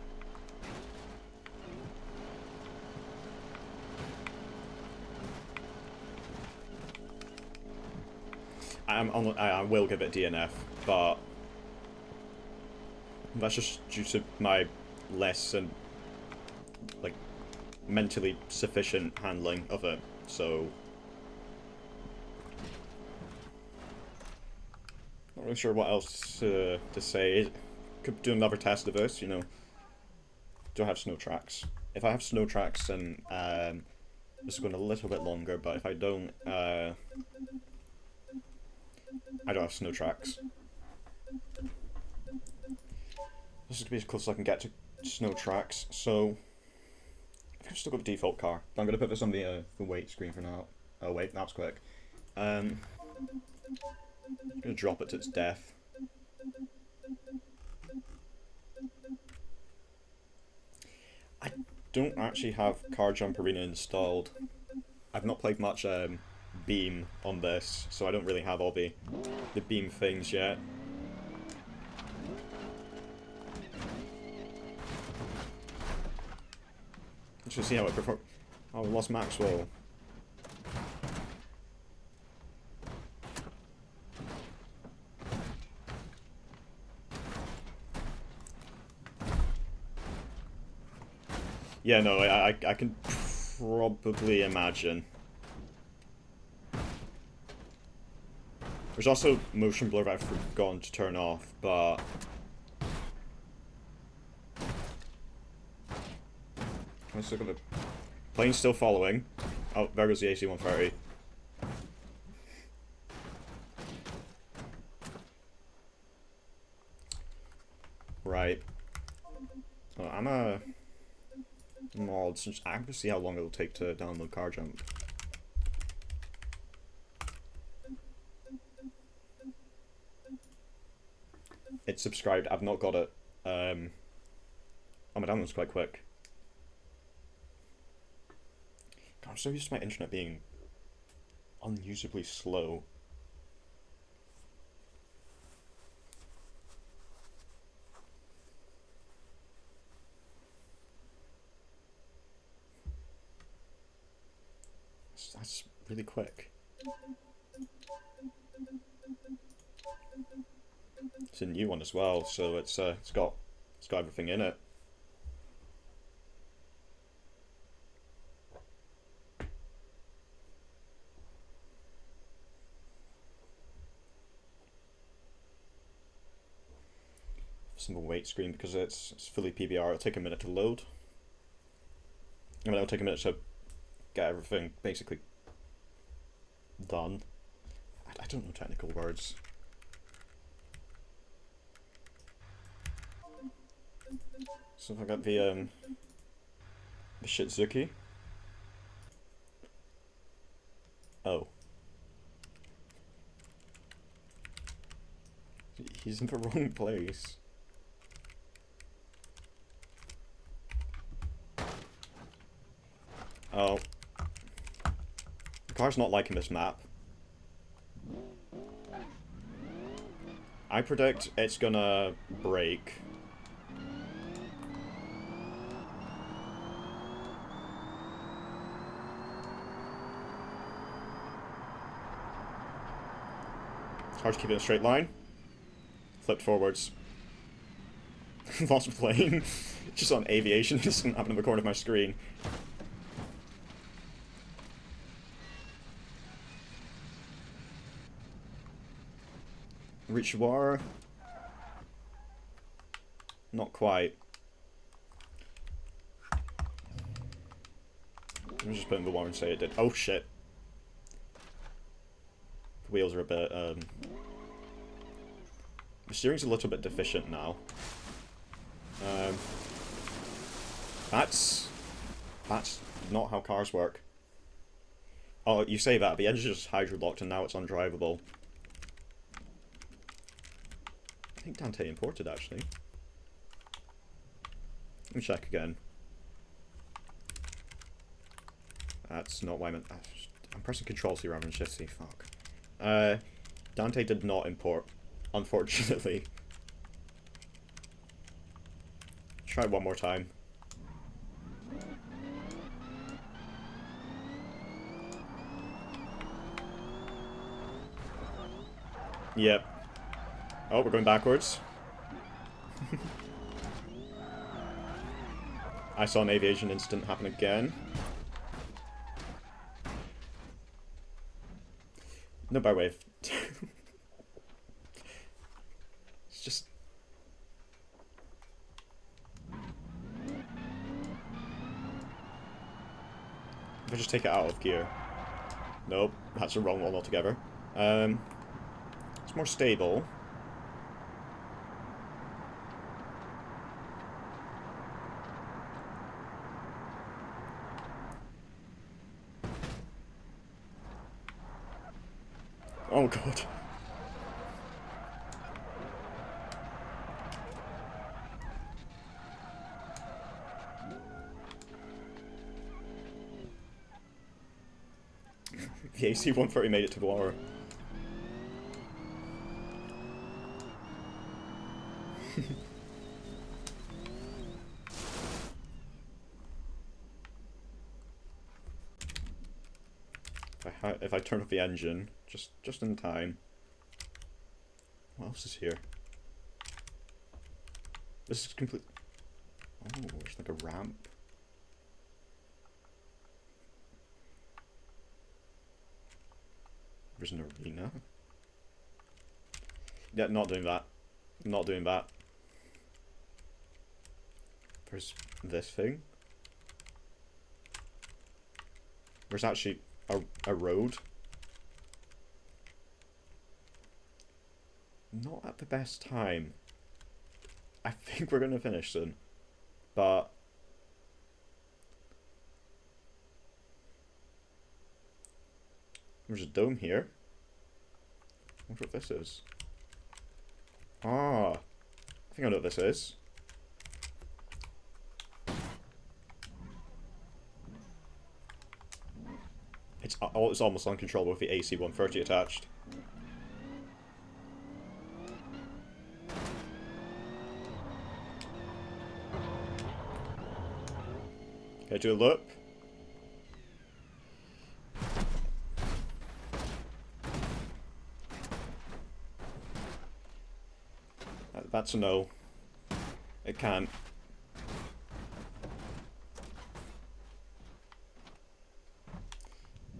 [SPEAKER 1] I will give it a DNF, but that's just due to my less and like mentally sufficient handling of it. So not really sure what else to say. Could do another test of this, you know. Don't have snow tracks. If I have snow tracks, then this is going a little bit longer. But if I don't have snow tracks. This is going to be as close as I can get to snow tracks, so I've still got the default car. I'm going to put this on the wait screen for now. Oh wait, that was quick. I'm going to drop it to its death. I don't actually have Car Jump Arena installed. I've not played much Beam on this, so I don't really have all the Beam things yet. Let's see how it performs. Oh, we lost Maxwell. Yeah, no, I can probably imagine. There's also motion blur that I've forgotten to turn off, but let's look at the plane's still following. Oh, there goes the AC-130. Right. Oh, I'm a mod, so I'm going to see how long it'll take to download Car Jump. It's subscribed. I've not got it. Oh, my download's quite quick. God, I'm so used to my internet being unusably slow. That's really quick. It's a new one as well, so it's got everything in it. Simple wait screen because it's fully PBR. It'll take a minute to load. I mean, it'll take a minute to get everything basically done. I don't know technical words. So if I got the Shitsuki? Oh. He's in the wrong place. Oh. The car's not liking this map. I predict it's gonna break. Car's keeping a straight line. Flipped forwards. Lost plane. Just on aviation, just happened in the corner of my screen. Reach war. Not quite. Let me just put in the war and say it did. Oh shit. The wheels are a bit, the steering's a little bit deficient now. That's not how cars work. Oh, you say that, the engine's just hydro-locked and now it's undrivable. I think Dante imported, actually. Let me check again. That's not why I'm pressing Control C rather than Shift C, fuck. Dante did not import, unfortunately. Try it one more time. Yep. Oh, we're going backwards. I saw an aviation incident happen again. No bad wave. It's just... If I just take it out of gear. Nope, that's the wrong one altogether. It's more stable. Oh god. The AC-130 made it to the water. If I turn off the engine, just in time. What else is here? This is complete. Oh, there's like a ramp. There's an arena. Yeah, not doing that. Not doing that. There's this thing. There's actually a road. Not at the best time. I think we're gonna finish soon. But there's a dome here. I wonder what this is. Ah, I think I know what this is. It's almost uncontrollable with the AC-130 attached. Okay, do a loop. That's a no. It can't.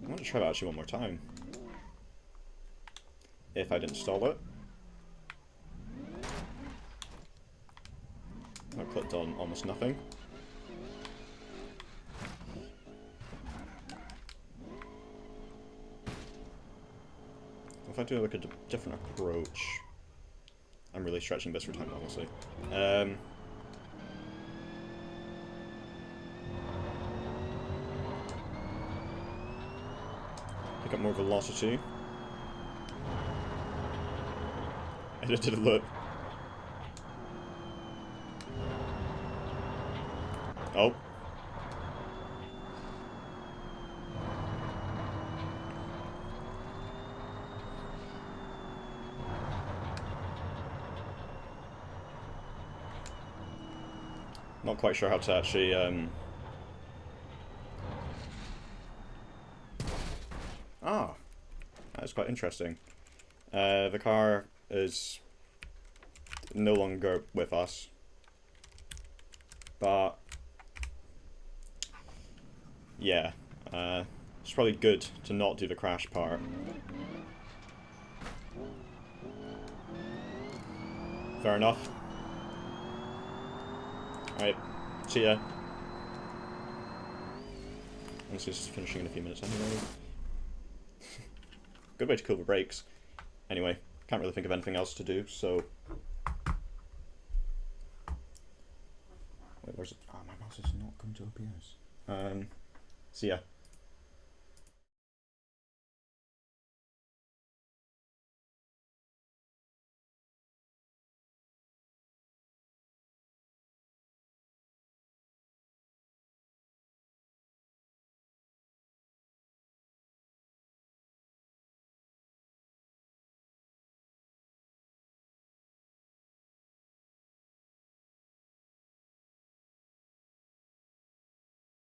[SPEAKER 1] I want to try that actually one more time. If I didn't stall it. I clicked on almost nothing. If I do like a different approach, I'm really stretching this for time, honestly. bit more velocity. I just did a loop. Oh. Not quite sure how to actually, Ah, that's quite interesting. The car is no longer with us, but yeah, it's probably good to not do the crash part. Fair enough. Alright, see ya. This is finishing in a few minutes anyway. Good way to kill the brakes. Anyway, can't really think of anything else to do, so... Wait, where's it? Oh, my mouse is not going to OBS. See ya.